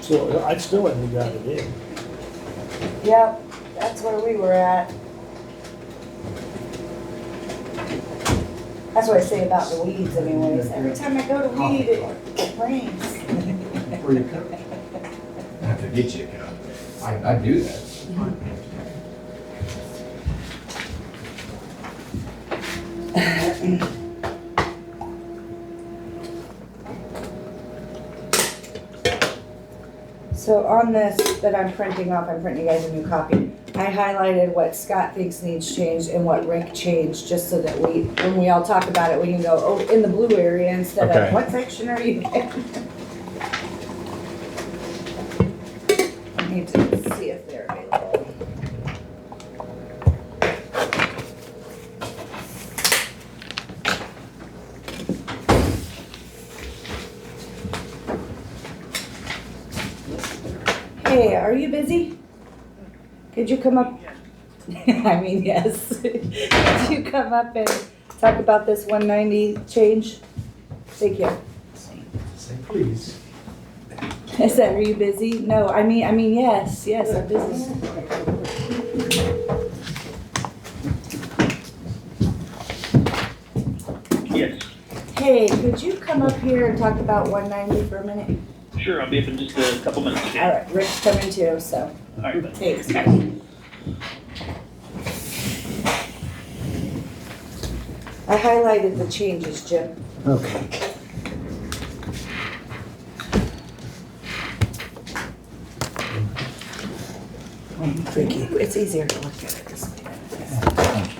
So I still haven't got it in. Yep, that's where we were at. That's what I say about the weeds anyways. Every time I go to weed, it rains. Where you cut? I have to get you a cup. I do that. So on this that I'm printing off, I'm printing you guys a new copy. I highlighted what Scott thinks needs changed and what Rick changed, just so that when we all talk about it, we can go, oh, in the blue area instead Okay. of, what section are you in? I need to see if they're available. Hey, are you busy? Could you come up? I mean, yes. Could you come up and talk about this 190 change? Thank you. Say please. I said, are you busy? No, I mean, yes, I'm busy. Yes, Hey, could you come up here and talk about 190 for a minute? sure, I'll be up in just a couple minutes. All Okay? right, Rick's coming too, so All right, bye. thanks, bye. I highlighted the changes, Jim. Okay. Thank you. It's easier to look at it this way.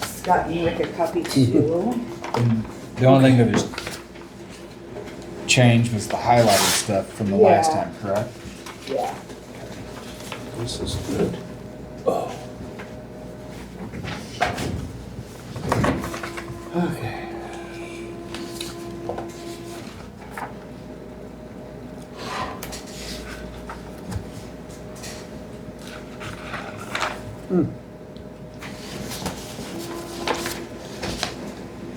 Scott and Rick a copy too. And the only thing that was changed was the highlighted stuff from the last Yeah. time, correct? Yeah. This is good. Okay.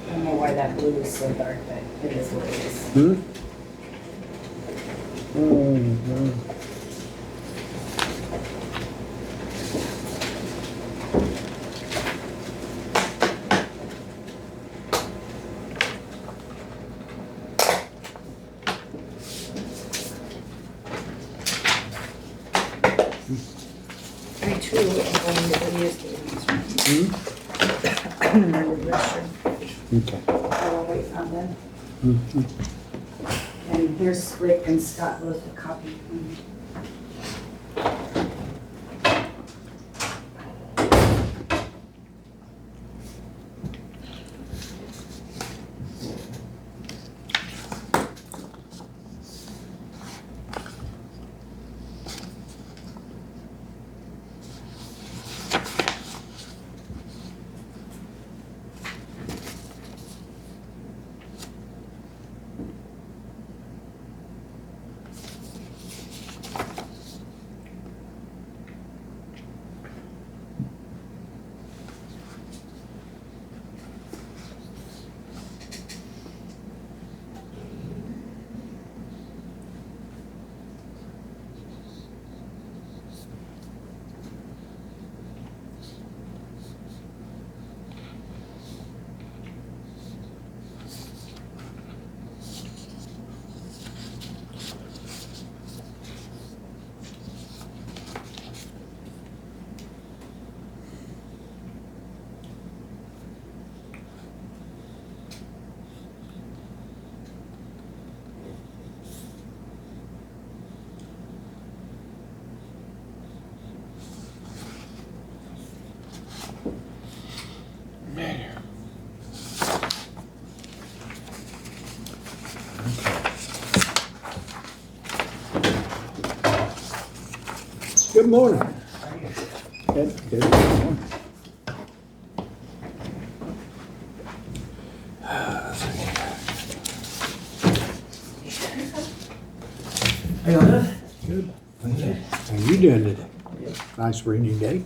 I don't know why that blue is so dark, but it is what it is. Hmm? Mhm. I too am going to the news meetings. I'm in the restroom. Okay. I will wait on them. Mhm. And here's Rick and Scott both a copy. Good morning. Good morning. Hey, Linda. Good. How you doing today? Nice rainy day.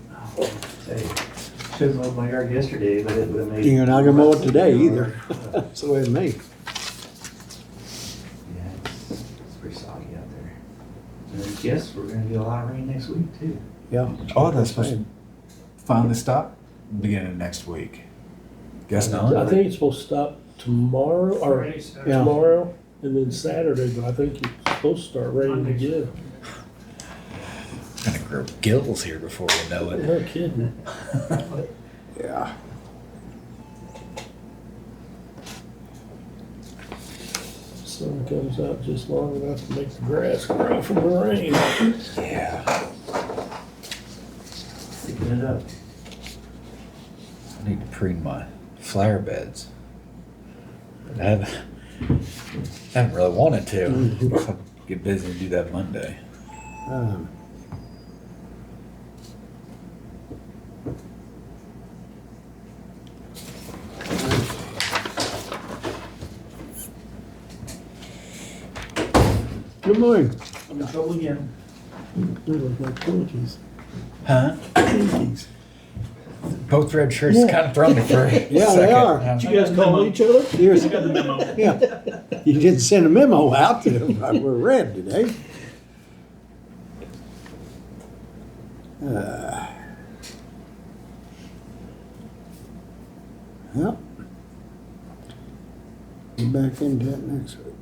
Hey, should've mowed my yard yesterday, but it would've made. You're not gonna mow it today either. That's the way it me. Yeah, it's pretty soggy out there. And I guess we're gonna get a lot of rain next week too. Yeah. Oh, that's supposed to finally stop beginning of next week. Guess I not. think it's supposed to stop tomorrow or Yeah. tomorrow and then Saturday, but I think it's supposed to start raining again. Gonna grow gills here before we know it. No kidding. Yeah. Sun comes out just long enough to make the grass grow from the rain. Yeah. Sticking it up. I need to prune my flower beds. I haven't really wanted to. I'll get busy and do that Monday. Um, Good morning. I'm in trouble again. They look like Twinkies. Huh? Twinkies. Both red shirts kind of thrown me for a Yeah, second. they are. Did you guys call each other? Here's, I got the memo. yeah, you didn't send a memo out to them, we're red today. Well, be back into it next week.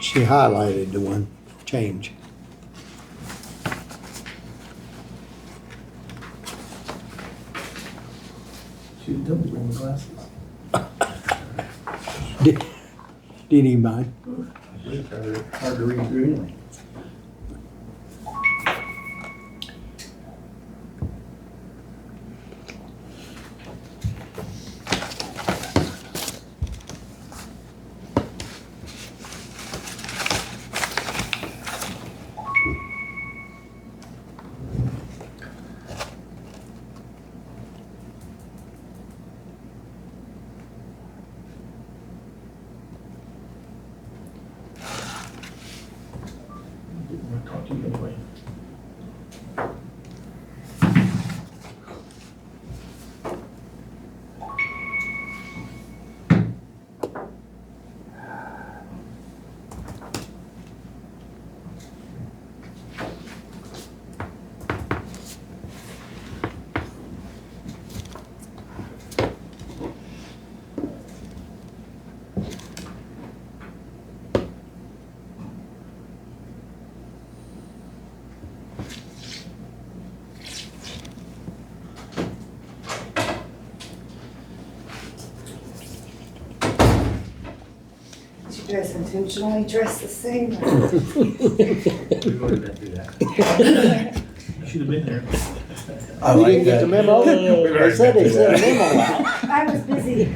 She highlighted the one change. She didn't tell me to bring my glasses. Did he mind? It's hard to read through anyway. Didn't want to talk to you anyway. Did you guys intentionally dress the same? We've already been through that. You should have been there. I You like didn't get the that. memo? We've They already said been they through sent a that. memo out. I was busy.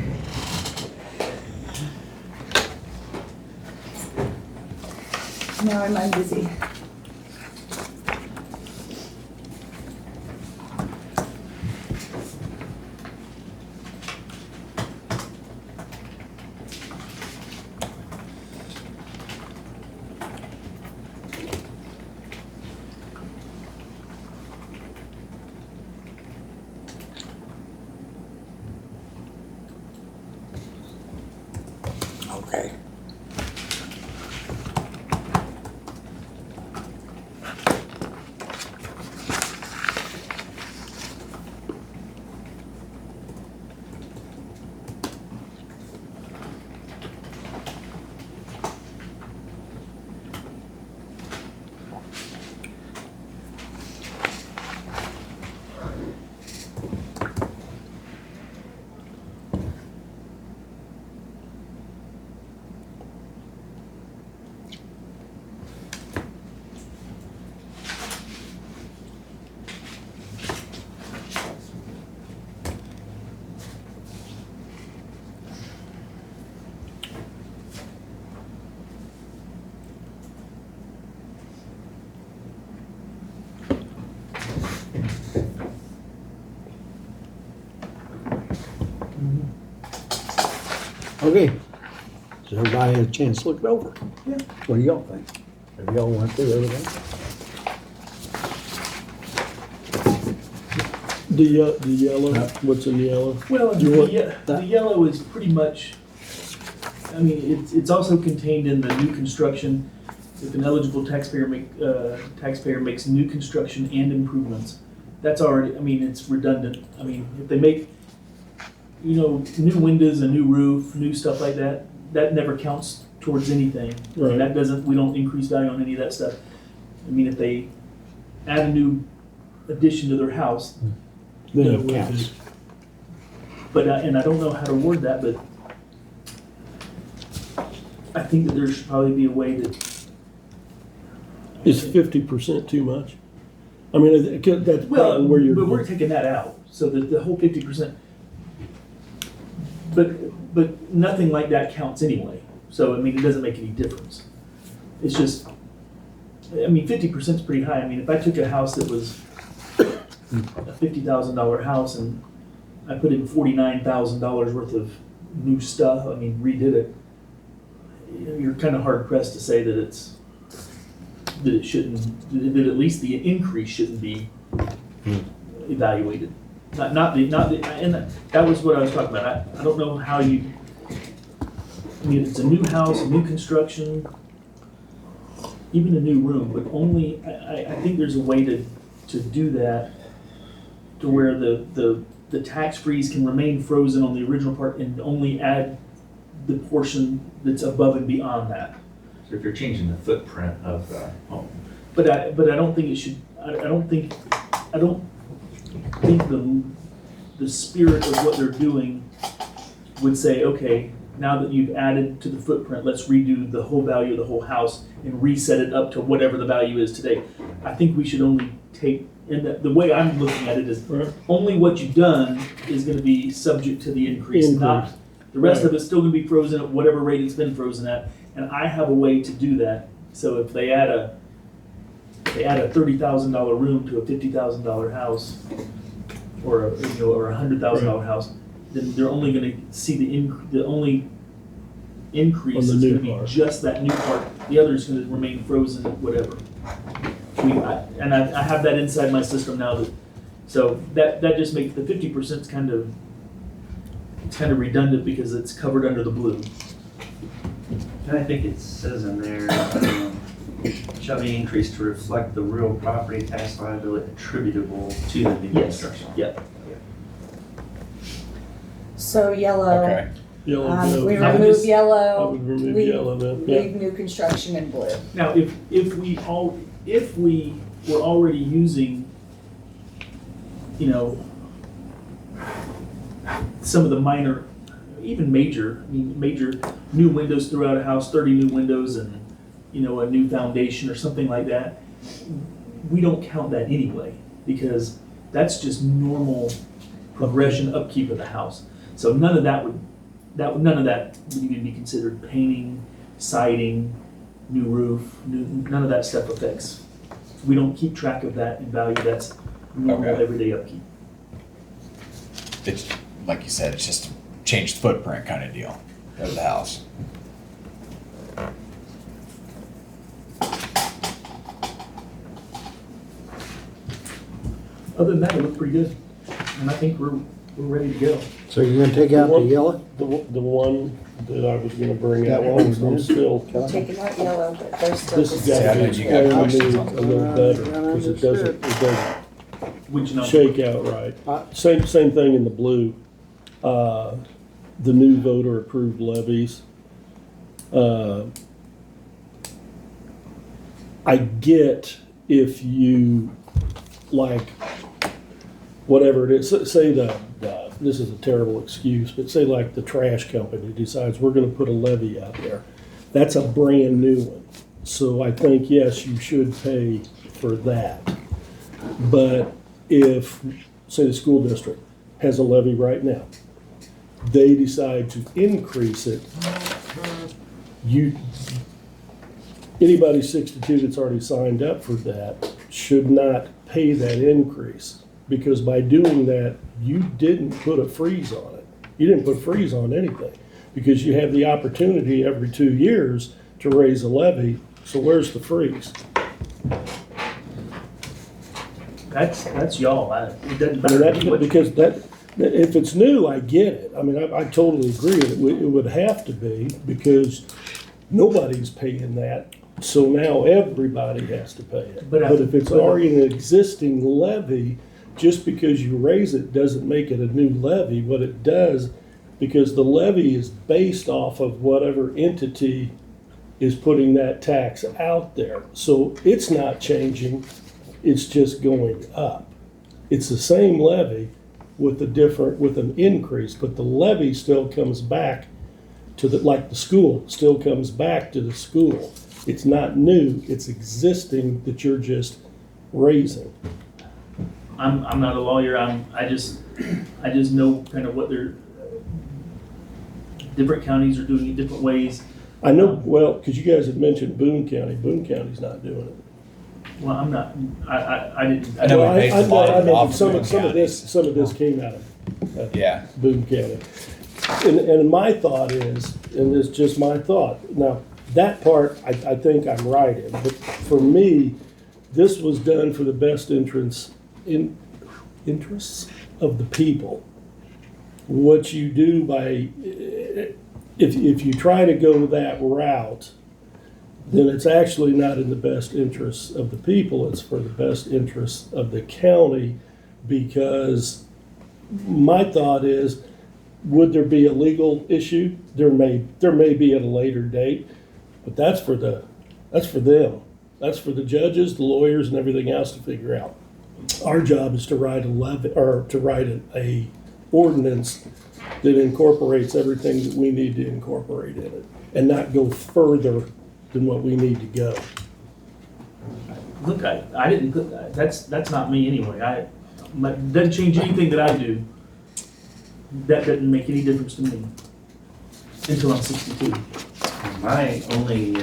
No, I'm busy. Okay. Okay, so everybody had a chance to look it over? Yeah. What do y'all think? Have y'all went through everything? The yellow, what's in yellow? Well, You want the yellow is pretty much, I mean, it's also contained in the new construction. If an eligible taxpayer makes new construction and improvements, that's already, I mean, it's redundant. I mean, if they make, new windows, a new roof, new stuff like that, that never counts towards anything. Right. That doesn't, we don't increase value on any of that stuff. I mean, if they add a new addition to their house, Then that it would counts. be. But, and I don't know how to word that, but I think that there should probably be a way to. Is 50% too much? I mean, that's Well, probably where you're. but we're taking that out, so that the whole 50%. But nothing like that counts anyway, so I mean, it doesn't make any difference. It's just, I mean, 50% is pretty high. I mean, if I took a house that was a $50,000 house and I put in $49,000 worth of new stuff, I mean, redid it, you're kind of hard pressed to say that it shouldn't, that at least the increase shouldn't be evaluated. And that was what I was talking about. I don't know how you, I mean, it's a new house, a new construction, even a new room, but only, I think there's a way to do that to where the tax freeze can remain frozen on the original part and only add the portion that's above and beyond that. So if you're changing the footprint of the home. But I don't think it should, I don't think the spirit of what they're doing would say, okay, now that you've added to the footprint, let's redo the whole value of the whole house and reset it up to whatever the value is today. I think we should only take, and the way I'm looking at it is, Right. only what you've done is gonna be subject to the increase, not, the rest of it's still gonna be frozen at whatever rate it's been frozen at. And I have a way to do that. So if they add a $30,000 room to a $50,000 house, or a $100,000 house, then they're only gonna see the only increase On the is new gonna be part. just that new part. The other is gonna remain frozen at whatever. I have that inside my system now so that just makes the 50% kind of redundant because it's covered under the blue. And I think it says in there, shall be increased to reflect the real property tax liability attributable to the new Yes, construction. yeah. So yellow, Okay. Yellow, we no. remove I yellow, would remove leave, yellow then, yeah. leave new construction in blue. Now, if we were already using, some of the minor, even major new windows throughout a house, 30 new windows and, a new foundation or something like that, we don't count that anyway, because that's just normal progression, upkeep of the house. So none of that would even be considered painting, siding, new roof, none of that stuff affects. We don't keep track of that in value, that's normal Okay. everyday upkeep. It's, like you said, it's just changed footprint kind of deal of the house. Other than that, it looked pretty good, and I think we're ready to go. So you're gonna take out the yellow? The one that I was gonna bring That out, one was I'm good. still, I'm taking out yellow, but there's still. this has the got Yeah, to I be know you got explained to questions me on a little better, because it doesn't Which number? shake out right. Same thing in the blue. The new voter approved levies. I get if you like whatever it is, say this is a terrible excuse, but say like the trash company decides we're gonna put a levy out there. That's a brand new one. So I think, yes, you should pay for that. But if, say the school district has a levy right now, they decide to increase it, anybody 62 that's already signed up for that should not pay that increase. Because by doing that, you didn't put a freeze on it. You didn't put a freeze on anything. Because you have the opportunity every 2 years to raise a levy, so where's the freeze? That's y'all. It doesn't I mean, matter. that, what- because if it's new, I get it. I mean, I totally agree. It would have to be because nobody's paying that. So now everybody has to pay it. But But if it's but- already an existing levy, just because you raise it doesn't make it a new levy. What it does, because the levy is based off of whatever entity is putting that tax out there. So it's not changing, it's just going up. It's the same levy with an increase, but the levy still comes back to like the school, still comes back to the school. It's not new, it's existing that you're just raising. I'm not a lawyer. I just know kind of what they're, different counties are doing it different ways. I know, well, because you guys had mentioned Boone County. Boone County's not doing it. Well, I'm not, I didn't. I know Well, we based a lot of it know off of some Boone of County. some of this came out of Yeah. Boone County. And my thought is, and it's just my thought, now, that part, I think I'm right in, but for me, this was done for the best interests of the people. What you do by, if you try to go that route, then it's actually not in the best interests of the people, it's for the best interests of the county, because my thought is, would there be a legal issue? There may be at a later date, but that's for them. That's for the judges, the lawyers, and everything else to figure out. Our job is to write a ordinance that incorporates everything that we need to incorporate in it, and not go further than what we need to go. Look, I didn't put that. That's not me anyway. But doesn't change anything that I do. That doesn't make any difference to me until I'm 62. My only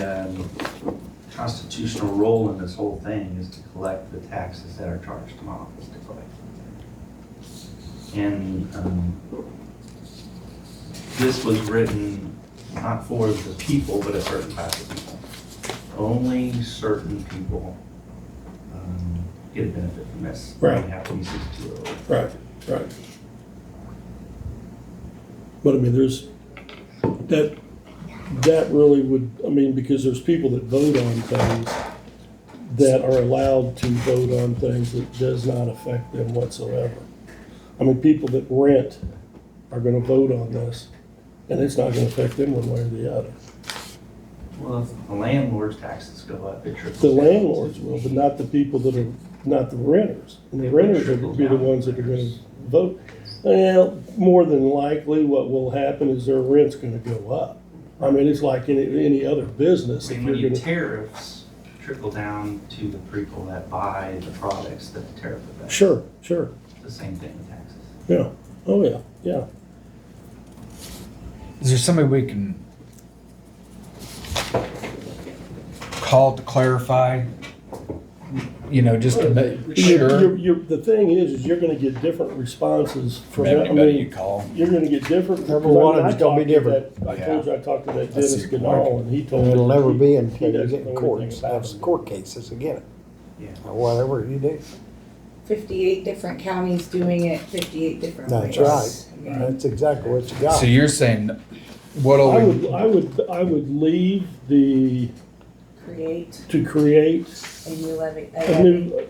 constitutional role in this whole thing is to collect the taxes that are charged to my office to collect. And this was written not for the people, but a certain class of people. Only certain people get a benefit from this. Right. They have to be 62 or older. Right. But I mean, there's, that really would, I mean, because there's people that vote on things that are allowed to vote on things that does not affect them whatsoever. I mean, people that rent are gonna vote on this, and it's not gonna affect them one way or the other. Well, if the landlord's taxes go up, it triples. The landlords will, but not the people that are, not the renters. And the renters are gonna be the ones that are gonna vote. Well, more than likely, what will happen is their rent's gonna go up. I mean, it's like any other business. I If mean, when you're your gonna, tariffs trickle down to the people that buy the products that the tariff affects. sure, The same thing with taxes. yeah, oh, yeah. Is there somebody we can call to clarify? You know, just to make sure. The thing is you're gonna get different responses from, Maybe I anybody you mean, call. you're gonna get different. Every one of I them's gonna be talked to different. that- I told you I talked to that I Dennis see your Ganal, and he told me. It'll never be he until you doesn't get in know court, anything and about have it. court cases again, Yeah. or whatever you do. 58 different counties doing it 58 different ways. That's right. I mean, That's exactly what you got. So you're saying, what'll I we, would leave Create to create a new levy. a new,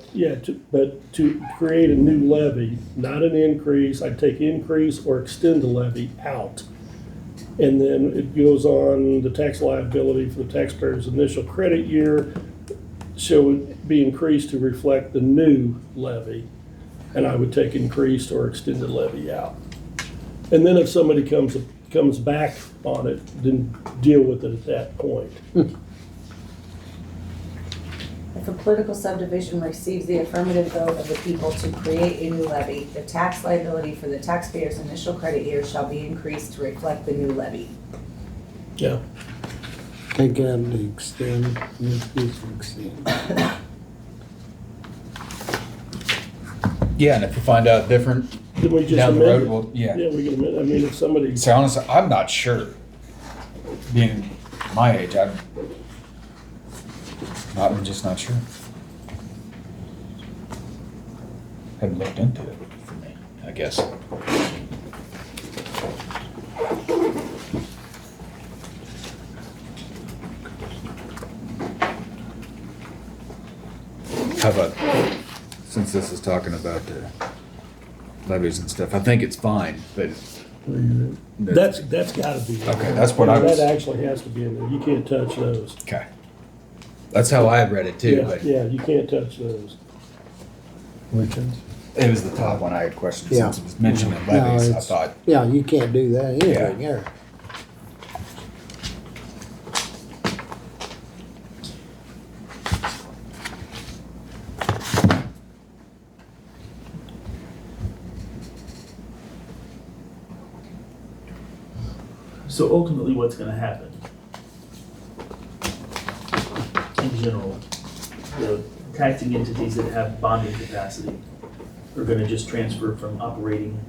but to create a new levy, not an increase. I'd take increase or extend the levy out. And then it goes on, the tax liability for the taxpayer's initial credit year shall be increased to reflect the new levy. And I would take increased or extended levy out. And then if somebody comes back on it, then deal with it at that point. If a political subdivision receives the affirmative vote of the people to create a new levy, the tax liability for the taxpayer's initial credit year shall be increased to reflect the new levy. Yeah. Take out the extend, increase and extend. yeah, and if we find out different Then we just down the amend road, it. well, yeah. Yeah, we can amend, I mean, if somebody, So honestly, I'm not sure. Being my age, I'm just not sure. hadn't looked into it for me, I guess. How about, since this is talking about the levies and stuff, I think it's fine, but. That's gotta be. Okay, that's what I was. That actually has to be in there. You can't touch those. Okay. That's how I read it too, Yeah, but yeah, you can't touch those. Which ones? it was the top one I had questions Yeah. since it was mentioned in No, levies. I it's- thought, Yeah, you can't do that anything there. So ultimately, what's gonna happen? In general, the taxing entities that have bonding capacity are gonna just transfer from operating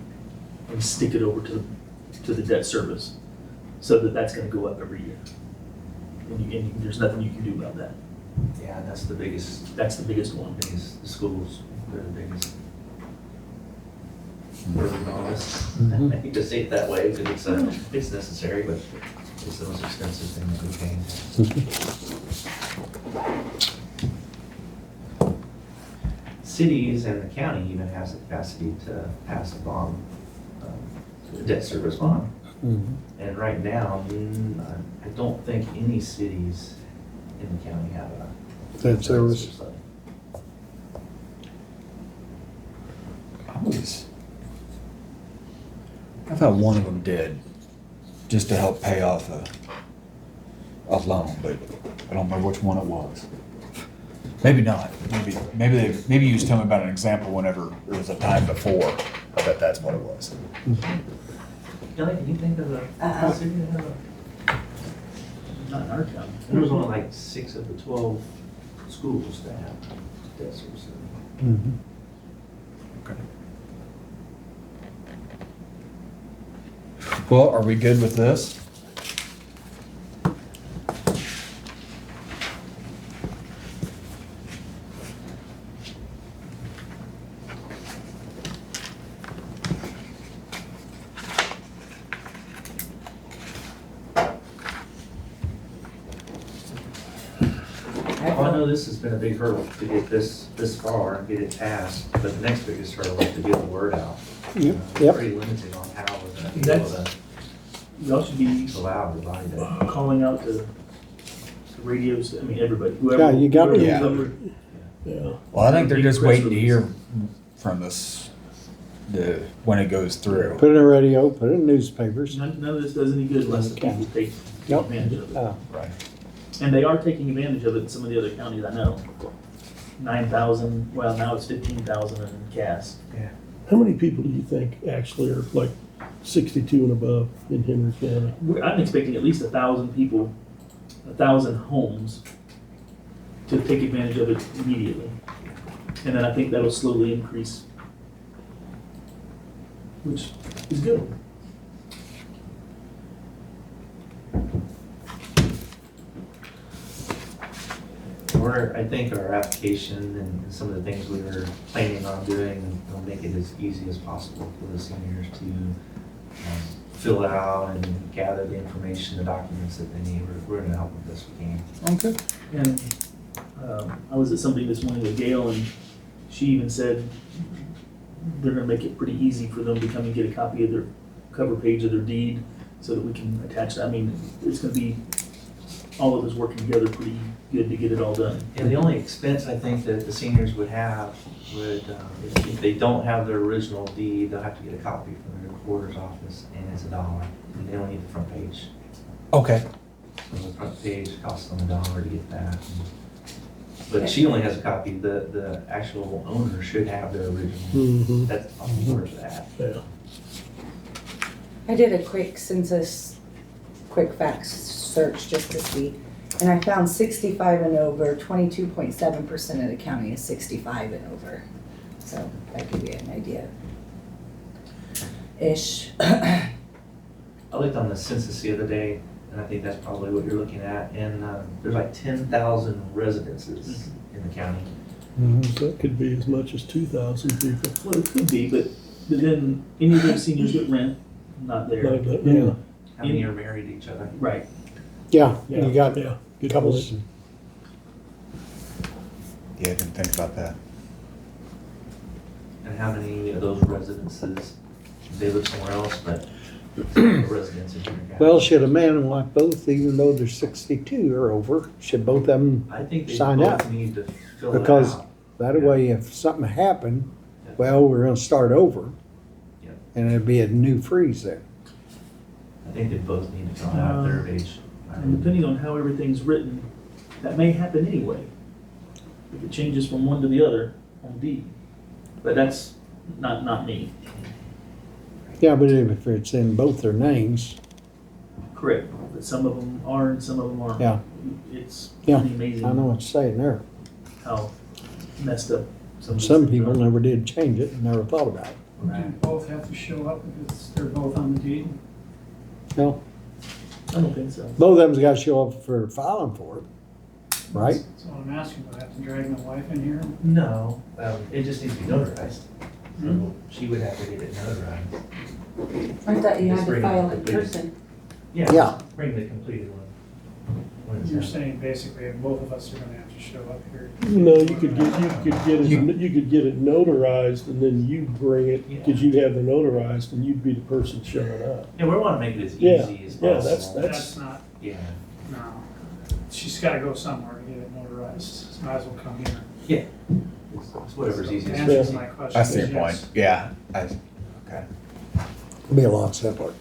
and stick it over to the debt service. So that's gonna go up every year. And there's nothing you can do about that. Yeah, that's the biggest, That's the biggest one. the schools, they're the biggest. Burden on us. I hate to say it that way, because it's necessary, but it's the most expensive thing that we pay. Cities and the county even has the capacity to pass a bond, a debt service bond. Mhm. And right now, I don't think any cities in the county have a. Debt service. levy. I thought one of them did, just to help pay off a loan, but I don't remember which one it was. Maybe not. Maybe you was telling me about an example whenever there was a time before. I bet that's what it was. Kelly, can you think of a city that has a? Not in our county. There was only like 6 of the 12 schools that have debt service. Mhm. Well, are we good with this? Well, I know this has been a big hurdle to get this far and get it passed, but the next biggest hurdle is to get the word out. Yep, We're yep. pretty limited on how we're gonna be able to Y'all should be allow everybody to. calling out to radios, I mean, everybody, whoever. Yeah, you got whoever to. Yeah. covered. Yeah. Well, I think they're just Press waiting to release. hear from us when it goes through. Put it in the radio, put it in newspapers. None of this does any good unless the people take Nope. advantage of it. Right. And they are taking advantage of it in some of the other counties I know. 9,000, well, now it's 15,000 in Cass. How many people do you think actually are like 62 and above in Henry County? I'm expecting at least 1,000 people, 1,000 homes to take advantage of it immediately. And then I think that'll slowly increase, which is good. I think our application and some of the things we were planning on doing will make it as easy as possible for the seniors to fill out and gather the information, the documents that they need. We're gonna help them best we can. Okay. And I was at somebody this morning with Gail, and she even said they're gonna make it pretty easy for them to come and get a copy of their cover page of their deed so that we can attach that. I mean, it's gonna be all of us working together pretty good to get it all done. And the only expense I think that the seniors would have would, if they don't have their original deed, they'll have to get a copy from the recorder's office, and it's $1. And they don't need the front page. Okay. So the front page costs them $1 to get that. But she only has a copy, the actual owner should have their original. Mm-hmm. That's all worth that. Yeah. I did a quick census, quick facts search just to see, and I found 65 and over, 22.7% of the county is 65 and over. So that could be an idea. Ish. I looked on the census the other day, and I think that's probably what you're looking at, and there's like 10,000 residences in the county. So that could be as much as 2,000 people. Well, it could be, but then any of those seniors that rent, not there. Like that, yeah. How many are married to each other? Right. Yeah, you got Yeah, good couples. point. Yeah, I didn't think about that. And how many of those residences, they live somewhere else, but residents in Henry County? Well, should a man and wife both, even though they're 62 or over, should both of them, I think they sign both up. need to fill it Because out. that way if something happened, Yeah. well, we're gonna start over. Yeah. And it'd be a new freeze then. I think they both need to fill out their age. And depending on how everything's written, that may happen anyway. If it changes from one to the other on D. But that's not me. Yeah, but if it's in both their names, Correct. But some of them are and some of them aren't. Yeah. It's Yeah, pretty amazing I know what you're saying there. how messed up some of these Some things people are. never did change it and never thought about it. Do both have to show up if they're both on the deed? No, I don't think so. both of them's gotta show up for filing for it, right? That's what I'm asking, do I have to drag my wife in here? No, it just needs to be notarized. So Hmm? she would have to get it notarized. I thought you had Just to bring file it in completed. person. Yeah. Bring the completed one. when it's You're done. saying basically if both of us are gonna have to show up here. No, you could get it notarized and then you bring it, because you'd have the notarized and you'd be the person showing up. Yeah, we wanna make it as Yeah, easy as yeah, possible. That's not, Yeah, no. She's gotta go somewhere to get it notarized. Might as well come here. it's whatever's The easiest. answer to my question I is see your yes. point. Yeah. Okay. It'd be a lot simpler.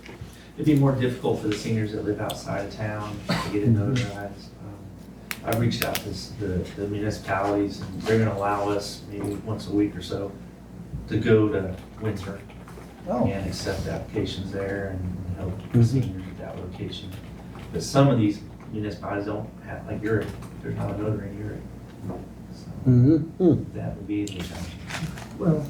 It'd be more difficult for the seniors that live outside of town to get it notarized. I've reached out to the municipalities, and they're gonna allow us maybe once a week or so to go to Windsor Oh. and accept applications there and help the seniors at that location. But some of these municipalities don't have, like Uric, there's not a notary in Uric. So Mm-hmm. that would be the challenge. Well,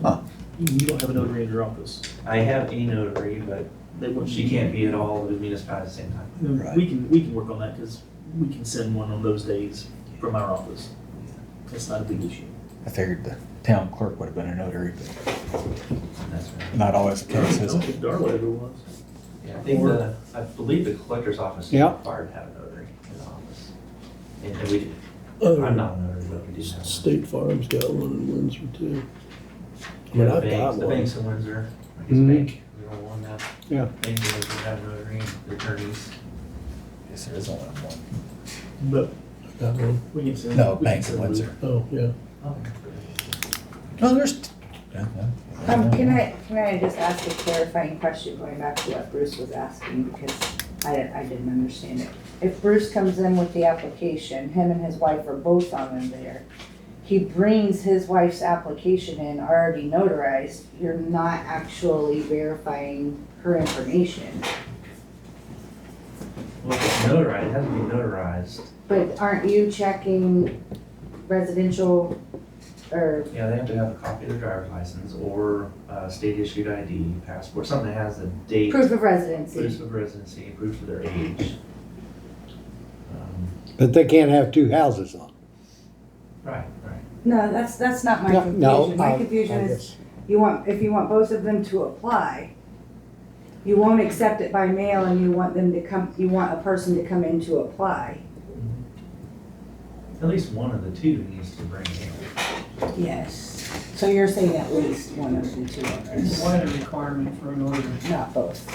Huh. you don't have a notary in your office. I have a notary, but They wouldn't. she can't be at all the municipalities at the same time. Right. We can work on that because we can send one on those days from our office. That's not a big issue. I figured the town clerk would have been a notary, but That's right. not always the case, I is don't it? think Darla ever was. Yeah, I think I believe the collector's office is Yeah. required to have a notary in the office. And we do. Oh. I'm not a notary, but we do have. State Farm's got one in Windsor too. Yeah, the I've got banks, the one. banks in Windsor, I guess Mhm. bank, we don't want that. Yeah. Bank in Windsor have a notary, the attorneys. Yes, there is only one. But Got one. we can send. No, we can Bank in send Windsor. Luke. Oh, yeah. No, there's. Can I just ask a clarifying question, going back to what Bruce was asking, because I didn't understand it. If Bruce comes in with the application, him and his wife are both on in there, he brings his wife's application in already notarized, you're not actually verifying her information. Well, if it's notarized, it has to be notarized. But aren't you checking residential, or, Yeah, they have to have a copy of their driver's license or state issued ID, passport, something that has the date. proof of residency? Proof of residency, proof of their age. But they can't have two houses on. Right. No, that's not my No, confusion. My I confusion is, guess. if you want both of them to apply, you won't accept it by mail and you want them to come, you want a person to come in to apply. At least one of the two needs to bring it in. Yes. So you're saying at least one of the two owners, Why the requirement for a notary? not both?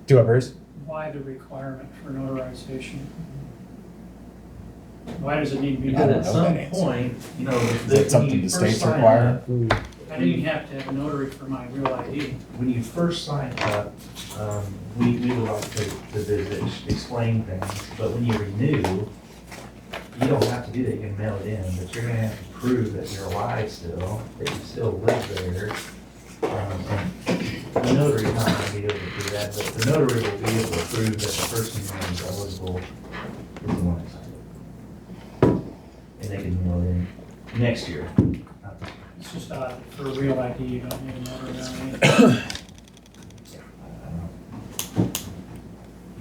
Do I, Bruce? Why the requirement for notarization? Why does it need to be I Because don't at know some that answer. point, you know, Is that something when you the first states sign require? up- I didn't have to have a notary for my real ID. When you first sign up, we would like to visit, explain things, but when you renew, you don't have to do that, you can mail it in, but you're gonna have to prove that you're alive still, that you still live there. And the notary is not gonna be able to do that, but the notary will be able to prove that the person who is eligible is the one that signed it. And they can mail it in next year. not this year. It's just odd, for a real ID, you don't need a notary on it. I don't know.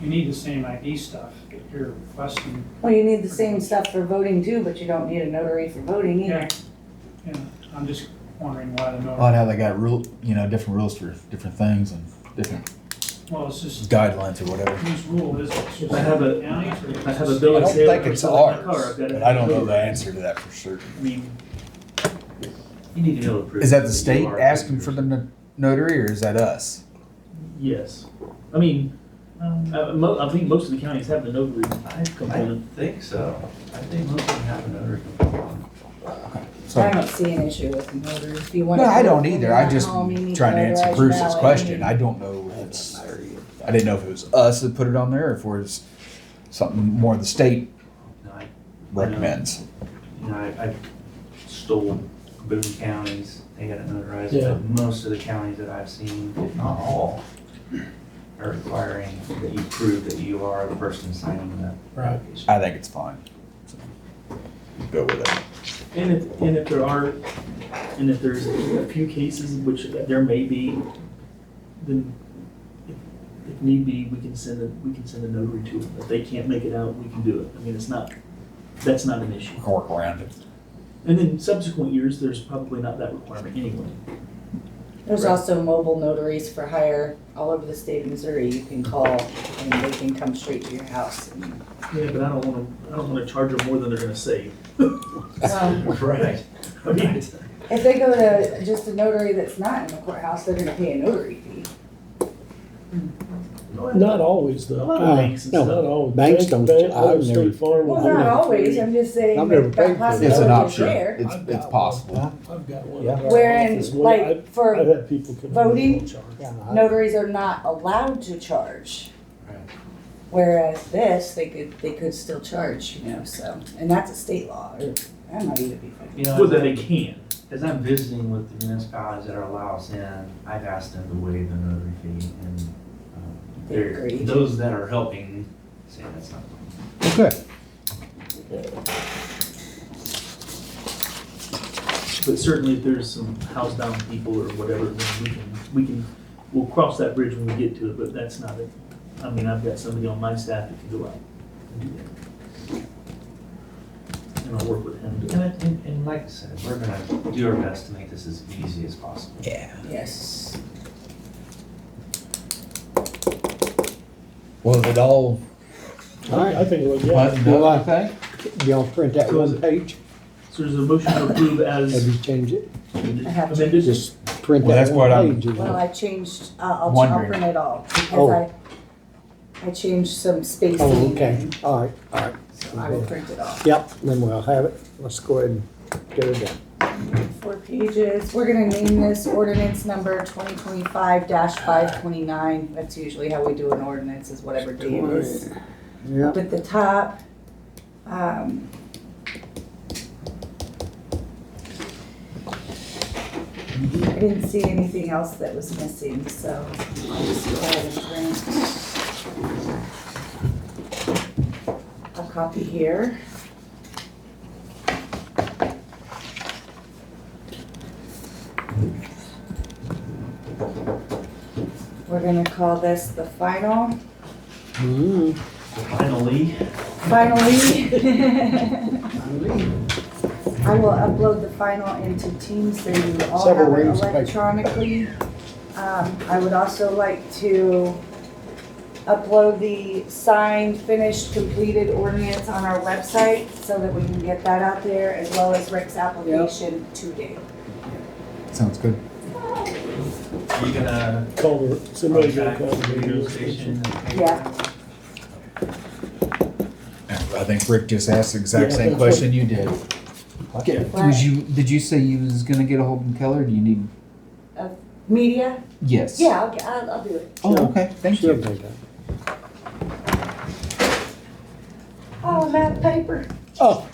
You need the same ID stuff that you're requesting. Well, you need the same stuff for voting too, but you don't need a notary for voting either. Yeah, I'm just wondering why the I like notary, how they got different rules for different things and different well, it's just, guidelines or whatever. whose rule is it? It's just I have a- county or I have a just- bill I of don't sale think for it's selling my ours, car. I've got but it. I don't know the answer to that for certain. I mean, You need to be able to prove. Is that the you state are asking users. for the notary, or is that us? yes. I mean, I think most of the counties have the notary I component. think so. I think most of them have a notary component. So, I don't see an issue with the notary. If you want no, to. I don't either. I just home, you need trying to answer notarize Bruce's ballot. question. I don't know if it's. I didn't know if it was us that put it on there, or if it was something more the state No, I, recommends. I stole Boone counties, they got it notarized, Yeah. but most of the counties that I've seen, if not all, are requiring that you prove that you are the person signing that Right. application. I think it's fine. So, go with it. And if there's a few cases, which there may be, then if need be, we can send a notary to them. If they can't make it out, we can do it. I mean, that's not an issue. We can work around it. And in subsequent years, there's probably not that requirement anyway. There's also mobile notaries for hire all over the state of Missouri. You can call and they can come straight to your house. Yeah, but I don't wanna charge them more than they're gonna save. Right. I mean, If they go to just a notary that's not in the courthouse, they're gonna pay a notary fee. Not always though. A lot of banks and No, stuff. not always. Banks don't- Bank, I've State never- Farm. Well, I've not never always, paid. I'm just saying I've never that paid that for that. It's an possibility is option. there. It's I've got possible. one. I've got one. Yeah. at our Wherein, office. When like, I've for had people come in voting, and charge. notaries are not allowed to charge. Right. Whereas this, they could still charge, so, and that's a state law, or that might even be fine. You know, well, then they can. as I'm visiting with the municipalities that allow us in, I've asked them to waive the notary fee, and They they're- agree. those that are helping say that's not. Okay. But certainly if there's some housebound people or whatever, then we'll cross that bridge when we get to it, but that's not it. I mean, I've got somebody on my staff that can go out and do that. And I'll work with him. to- And like I said, we're gonna do our best to make this as easy as possible. Yeah. Yes. Well, it all I think it was, yeah. buttoned Well, up, I think. Y'all print that one page, So there's a motion to approve have as you changed it? I have to. amended. Just print Well, that that's what one I'm- page. and- Well, I changed, I'll Wondering. print it all, Oh. because I changed some spacing. Oh, okay, and all right. So I will print it all. Yep, then we'll have it. Let's go ahead and get it done. 4 pages. We're gonna name this ordinance number 2025-529. That's usually how we do an ordinance, is whatever day it is. Yeah, Up at the top, I didn't see anything else that was missing, so I'll just go ahead and print a copy here. We're gonna call this the final. mhm. Finally, Finally. I will upload the final into Teams so you all Several have it reams of paper. electronically. I would also like to upload the signed, finished, completed ordinance on our website so that we can get that out there, as well as Rick's application today. Sounds good. Are you gonna Somebody's gonna contact call the the radio radio station? station. Yeah. I think Rick just asked the exact Yeah, same that's question you did. Okay. Right. Did you say you was gonna get a hold of Keller? Do you need? Media? Yes. Yeah, I'll do it. Oh, okay. Thank She'll you. take that. Oh, that paper. Oh,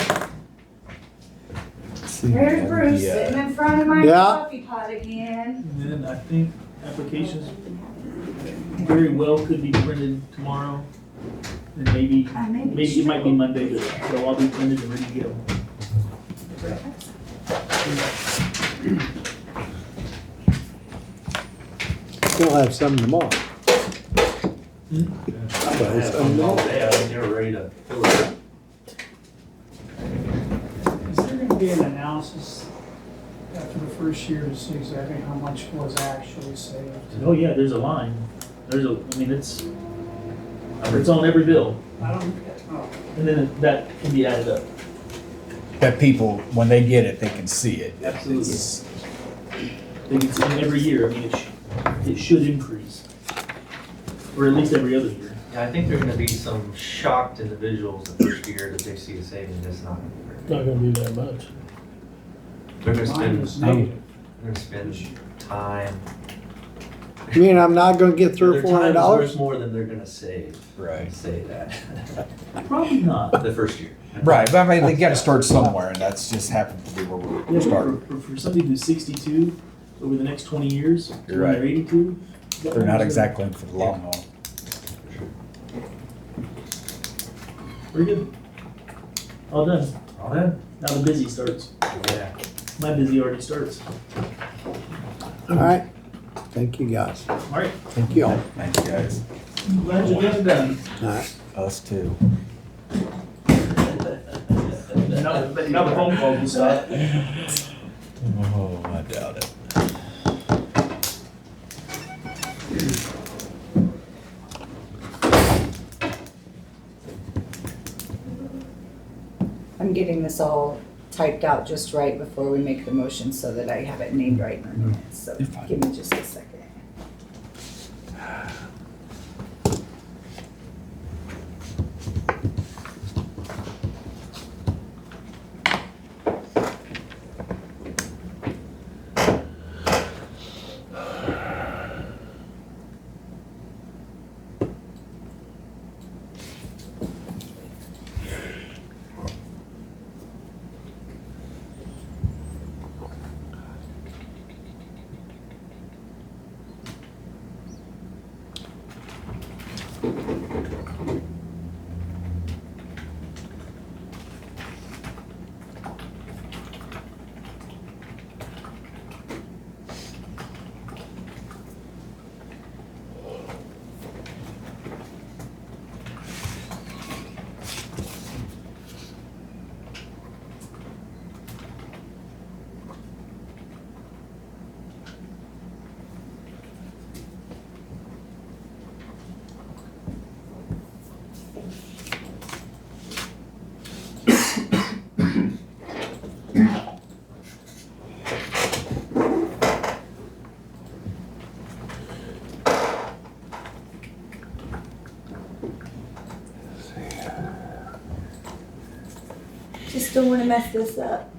There's Bruce Yeah. sitting in front of my Yeah. coffee pot again. and then I think applications very well could be printed tomorrow. And maybe it might be Monday, but they'll all be printed and ready to go. we'll have some tomorrow. I had a phone call today, I mean, they were ready to fill it up. Is there gonna be an analysis after the first year to see exactly how much was actually saved? Oh, yeah, there's a line. I mean, it's on every bill. I don't, oh, And then that can be added up. That people, when they get it, they can see it. Absolutely. It's- They can see every year, I mean, it should increase. Or at least every other year. Yeah, I think there are gonna be some shocked individuals the first year that they see a savings that's not gonna be Not very gonna be that much. They're gonna mine spend, was they're negative. gonna spend time. You mean I'm not gonna get Their $300 or time is $400? worth more than they're gonna save. Right. Say that. Probably not. The first year. Right, but I mean, they gotta start somewhere, and that's just happened to be where Yeah, we're but starting. for somebody who's 62 over the next 20 years, when You're right. they're 82. They're not exactly in for the long haul. Very good. All done. All in? Now the busy starts. Yeah. My busy already starts. All right. Thank you, guys. All right. Thank you all. Thank you, guys. Glad you're getting it done. All right. Us too. Now the phone calls will stop. Oh, I doubt it. I'm getting this all typed out just right before we make the motion so that I have it named right in the minutes, so You're fine. give me just a second. Just don't wanna mess this up.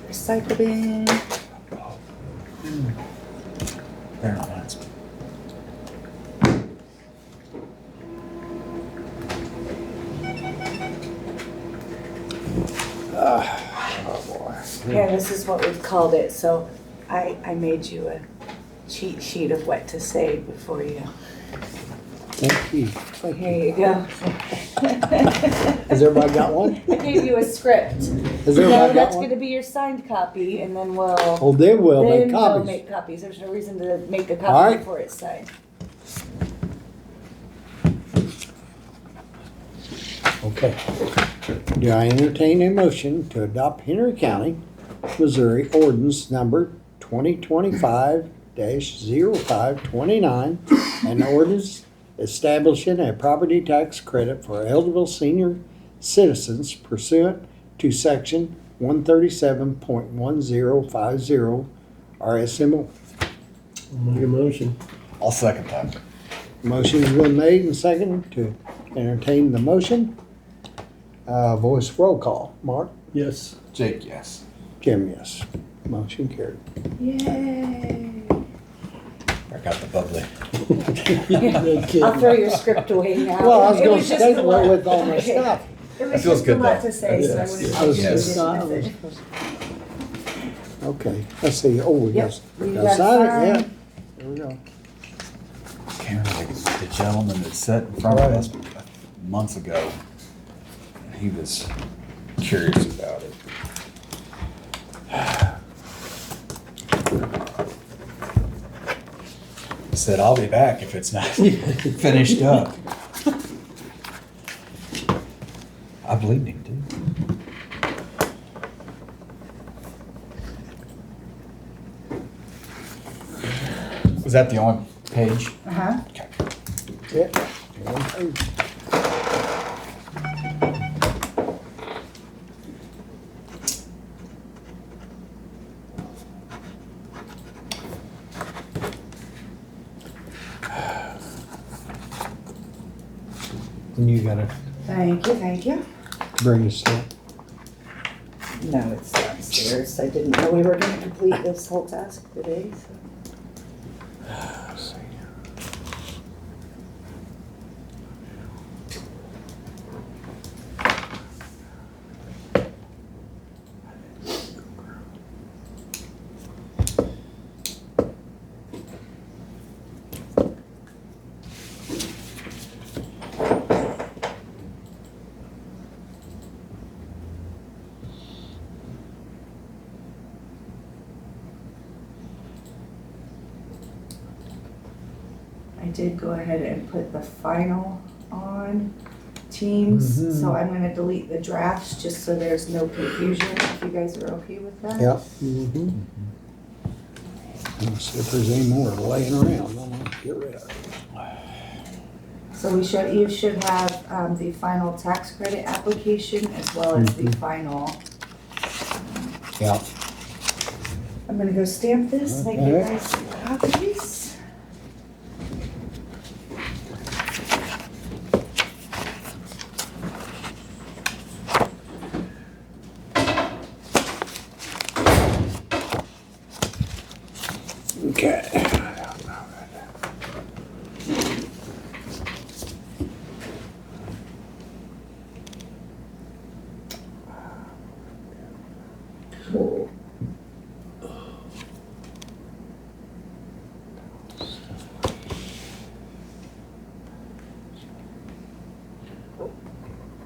Recycle bin. There it reminds me. Yeah, this is what we've called it, so I made you a cheat sheet of what to say before you. Thank you. So here you go. Has everybody got one? I gave you a script. Has No, everybody got that's one? gonna be your signed copy, and then we'll, Oh, they will then make we'll copies. make copies. There's no reason to make a All copy right. before it's signed. Okay. Do I entertain a motion to adopt Henry County, Missouri ordinance number 2025-0529, an ordinance establishing a property tax credit for eligible senior citizens pursuant to section 137.1050 RSMO. Make a motion. I'll second that. Motion's been made and seconded to entertain the motion. Voice roll call. Mark? Yes. Jake, yes. Jim, yes. Motion carried. Yay. I got the bubbly. I'll throw your script away now. Well, I was It gonna just stay a lot. with all my stuff. It was That feels just a good, lot though. to say, so I Yes. wanted to I was make sure just- you didn't miss it. Okay, let's see. Oh, we Yep, got, we got got sign it, signed. yeah. There we go. Can't remember the gentleman that sat in front of us months ago. He was curious about it. Said I'll be back if it's not finished up. I believed him too. Was that the only page? Uh-huh. Okay. Yeah. One page. And you gotta Thank you. bring us that. No, it's downstairs. I didn't know we were gonna complete this whole task today, so. I did go ahead and put the final on Teams, Mhm. so I'm gonna delete the drafts just so there's no confusion, if you guys are okay with that. Yeah. Mm-hmm. Let's see if there's any more laying around. I'm gonna get rid of it. So you should have, the final tax credit application as well as the final. Yeah. I'm gonna go stamp this, make you guys some copies. Okay.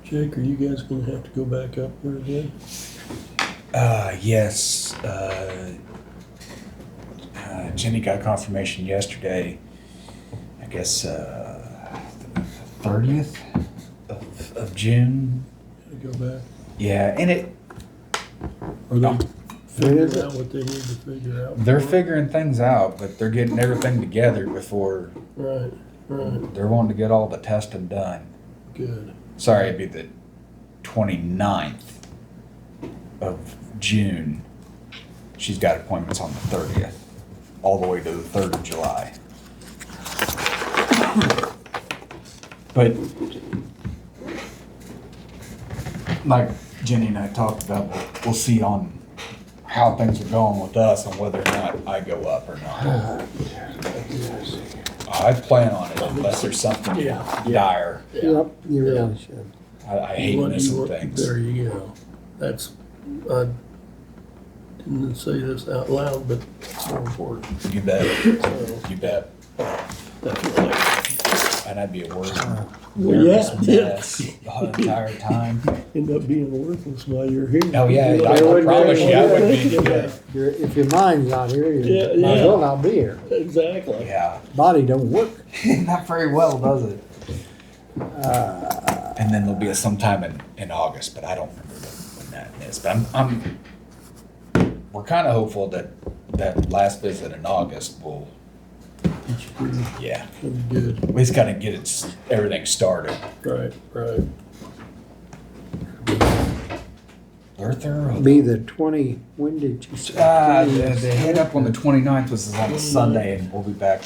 Jake, are you guys gonna have to go back up there again? Yes. Jenny got confirmation yesterday. I guess 30th of June. Gotta go back? Yeah, and it Are they When is figuring it? out what they need to figure out? they're figuring things out, but they're getting everything together before Right, right, they're wanting to get all the testing done. good. Sorry, it'd be the 29th of June. She's got appointments on the 30th, all the way to the 3rd of July. But like Jenny and I talked about, we'll see on how things are going with us and whether or not I go up or not. I plan on it unless there's something dire. Yep, you really should. I hate What you missing want- things. There you go. That's, I didn't say this out loud, but it's so important. You bet. So, You bet. definitely. And I'd be a worried, Well, nervous yeah. mess the entire time. End up being worthless while you're here. Oh, yeah, Yeah, I it wouldn't promise be- you, I wouldn't be. Yeah. If your mind's not here, you Yeah, might as yeah. well not be here. Exactly. Yeah, Body don't work. not very well, does it? And then there'll be sometime in August, but I don't remember when that is. But we're kind of hopeful that last visit in August will, yeah, Good. we just gotta get everything started. Right, right. They're thorough. Be the 20, when did you say? The head up on the 29th was on a Sunday, and we'll be back.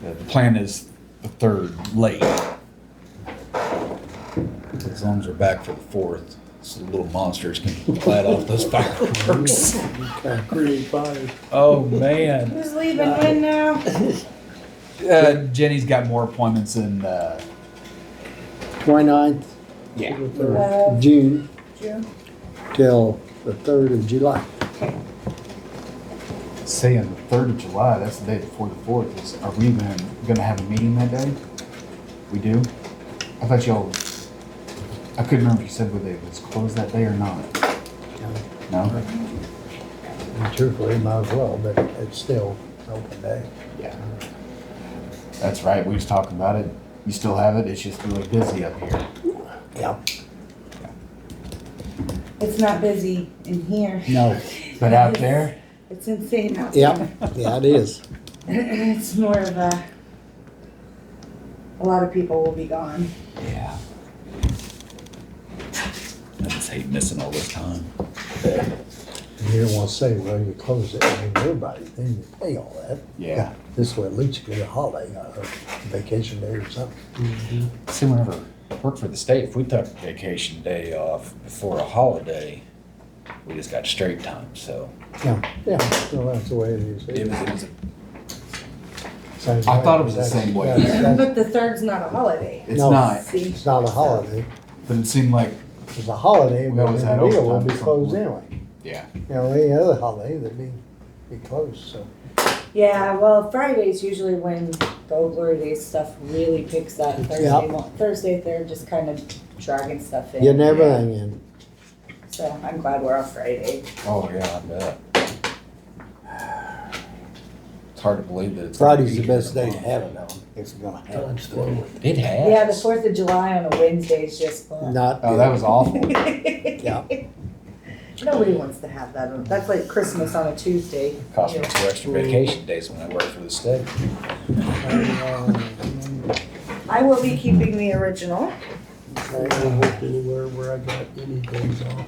The plan is the 3rd late. As long as we're back for the 4th, so the little monsters can let off those fireworks. Okay. Create fires. Oh, man. Who's leaving when now? Jenny's got more appointments in, 29th yeah. of June June. till the 3rd of July. Saying the 3rd of July, that's the day before the 4th. Are we even gonna have a meeting that day? We do? I thought y'all, I couldn't remember if you said whether it was closed that day or not. No? And truthfully, might as well, but it's still an open day. Yeah. That's right, we was talking about it. You still have it, it's just really busy up here. Yeah. It's not busy in here. No. But out there, It's insane out Yeah, there. yeah, it is. It's more of a lot of people will be gone. yeah. I just hate missing all this time. You don't want to say, well, you close it, I mean, everybody, then you pay all that. Yeah. This way, at least you get a holiday, a vacation day or something. See, whenever I worked for the state, if we took a vacation day off before a holiday, we just got straight time, so. Yeah, well, that's the way it is. It was Same I way. thought it was the same way. That's- But the third's not a holiday. It's No. not, See? It's not a holiday. but it seemed like, If it's a holiday, We but always the had deal overtime would be at some closed point. anyway. yeah. You know, any other holiday, they'd be closed, so. Yeah, well, Friday's usually when the Old Glory Days stuff really picks up. Thursday they're just kind of dragging stuff in. Getting everything in. So I'm glad we're off Friday. Oh, yeah, I bet. It's hard to believe that it's. Friday's the best day to have it on, if you're gonna have Time's it. flowing. It has. Yeah, the 4th of July on a Wednesday is just fun. Not. Oh, that was awful. Yeah. Nobody wants to have that. That's like Christmas on a Tuesday. Cost me 2 extra vacation days when I worked for the state. I will be keeping the original. I never worked anywhere where I got any days off.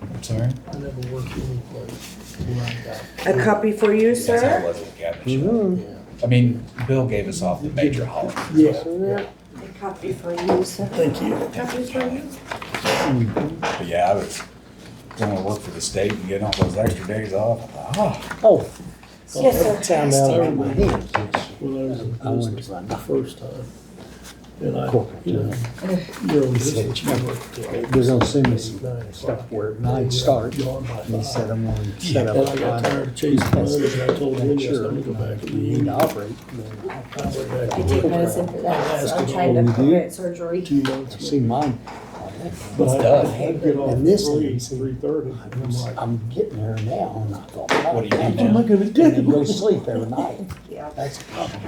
I'm sorry? I never worked any place where I got. A copy for you, That's how it sir. was with Gavin Show. Mhm. Yeah. I mean, Bill gave us off the major holidays. Yeah. A copy for you, sir. Thank you. A copy for you. But yeah, I was going to work for the state and getting all those extra days off. I thought, Oh, Yes, sir. that sound out of my hands. When I was in I went business to run the first time. And I, corporate. you know, you're in business, you work till They're gonna send me some 9 stuff o'clock. where night starts. Gone by And he 5. said, I'm gonna set up And a I got line. tired of chasing money, and I told him, Make yes, sure I'm gonna go back to the you need union. to operate. and then I went back I to take work medicine for that, so I'm Ask trying Oh, to you do? prevent surgery. 2 months. I see mine. But I done. I'd get off And this at one, see, 3:30, and I'm like, I'm getting there now, and I thought, What do you what do am I now? gonna do? And then go to sleep every night. Yeah. That's a problem.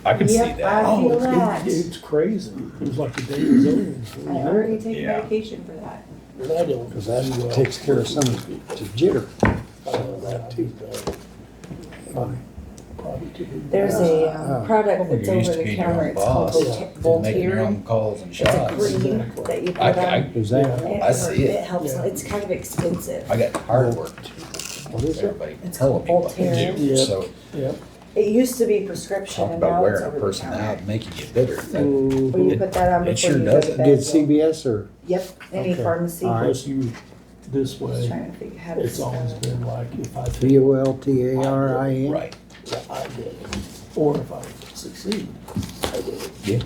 I can see Yep, that. I feel oh, that. it's crazy. It was like the day was over. I already take Yeah. medication for that. And I don't. Cause that do well. takes care of some of the jitter. I know that too. Probably too. There's a Oh. product that's You used over to the be your counter, own it's called boss. Making your Voltaren. own calls and It's a shots. cream that you put I, on. Is that, I see it. It helps, Yeah. it's kind of expensive. I got hard work too. what is it? Everybody It's telling me called what to Voltaren. do. Yeah. So Yep. It used to be prescription talk and about now it's wearing a over the person out counter. and making you bitter. Well, you It- put that on it before sure you go does to it. bed. Did CBS or? Yep, any Okay. pharmacy. All right. Plus you, this Just way, trying to figure how to. it's always spell it. been like if I take VOLTARIN? Right. yeah, I did it. Or if I succeed, I did it. Yeah.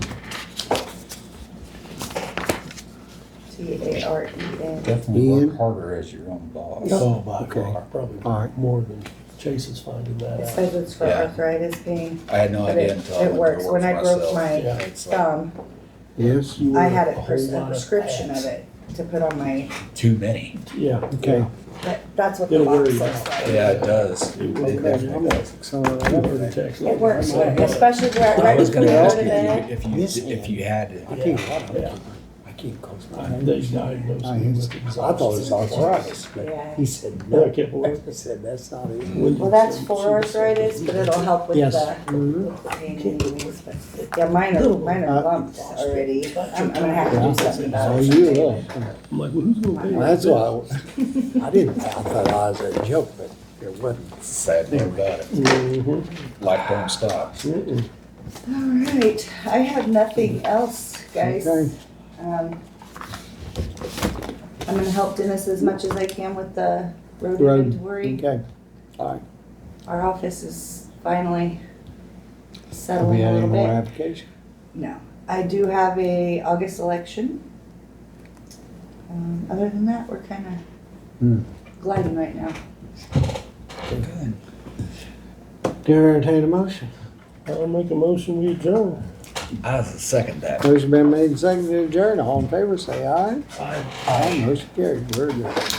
TAREN. Definitely Ian? work harder as your own boss. Oh, by Okay. far, probably All right. more than Chase is finding that It out. says it's for Yeah. arthritis pain, I had no but idea it, until I it went to works. work When for I broke myself. my Yeah. It's like thumb, Yes? You I wear had a a whole lot of prescription pads. of it to put on my, too many. Yeah. Okay. that's what the It'll wear box you looks out. like. Yeah, it does. It will. It definitely does. So, You heard a text. It works, I might have- especially right I was before gonna you go ask to you bed. if you had I it. can't, I don't- Yeah. I can't close my They eyes. diagnosed I me used- with I thought it was exhaustion. arthritis, but Yeah. he said Yeah, I no. can't believe I said, that's not it. it. Well, that's for arthritis, but it'll help with Yes. the Mhm. pain anyways, but, yeah, mine are lumped already. I'm gonna have to do something about Oh, it. you will. I'm like, well, who's gonna pay? Well, that's why, I didn't, I thought I was a joke, but it wasn't. Sad thing about it. Mhm. Life don't stop. Mm-mm. All right, I have nothing else, guys. Okay. I'm gonna help Dennis as much as I can with the road Road, inventory. okay. All right. Our office is finally Have settling we a had any little more bit. application? No, I do have a August election. Other than that, we're kinda Hmm. gliding right now. Do you entertain a motion? I'll make a motion, we adjourn. I second that. Motion been made and seconded to adjourn. All in favor, say aye. Aye. Motion carried. We're adjourned.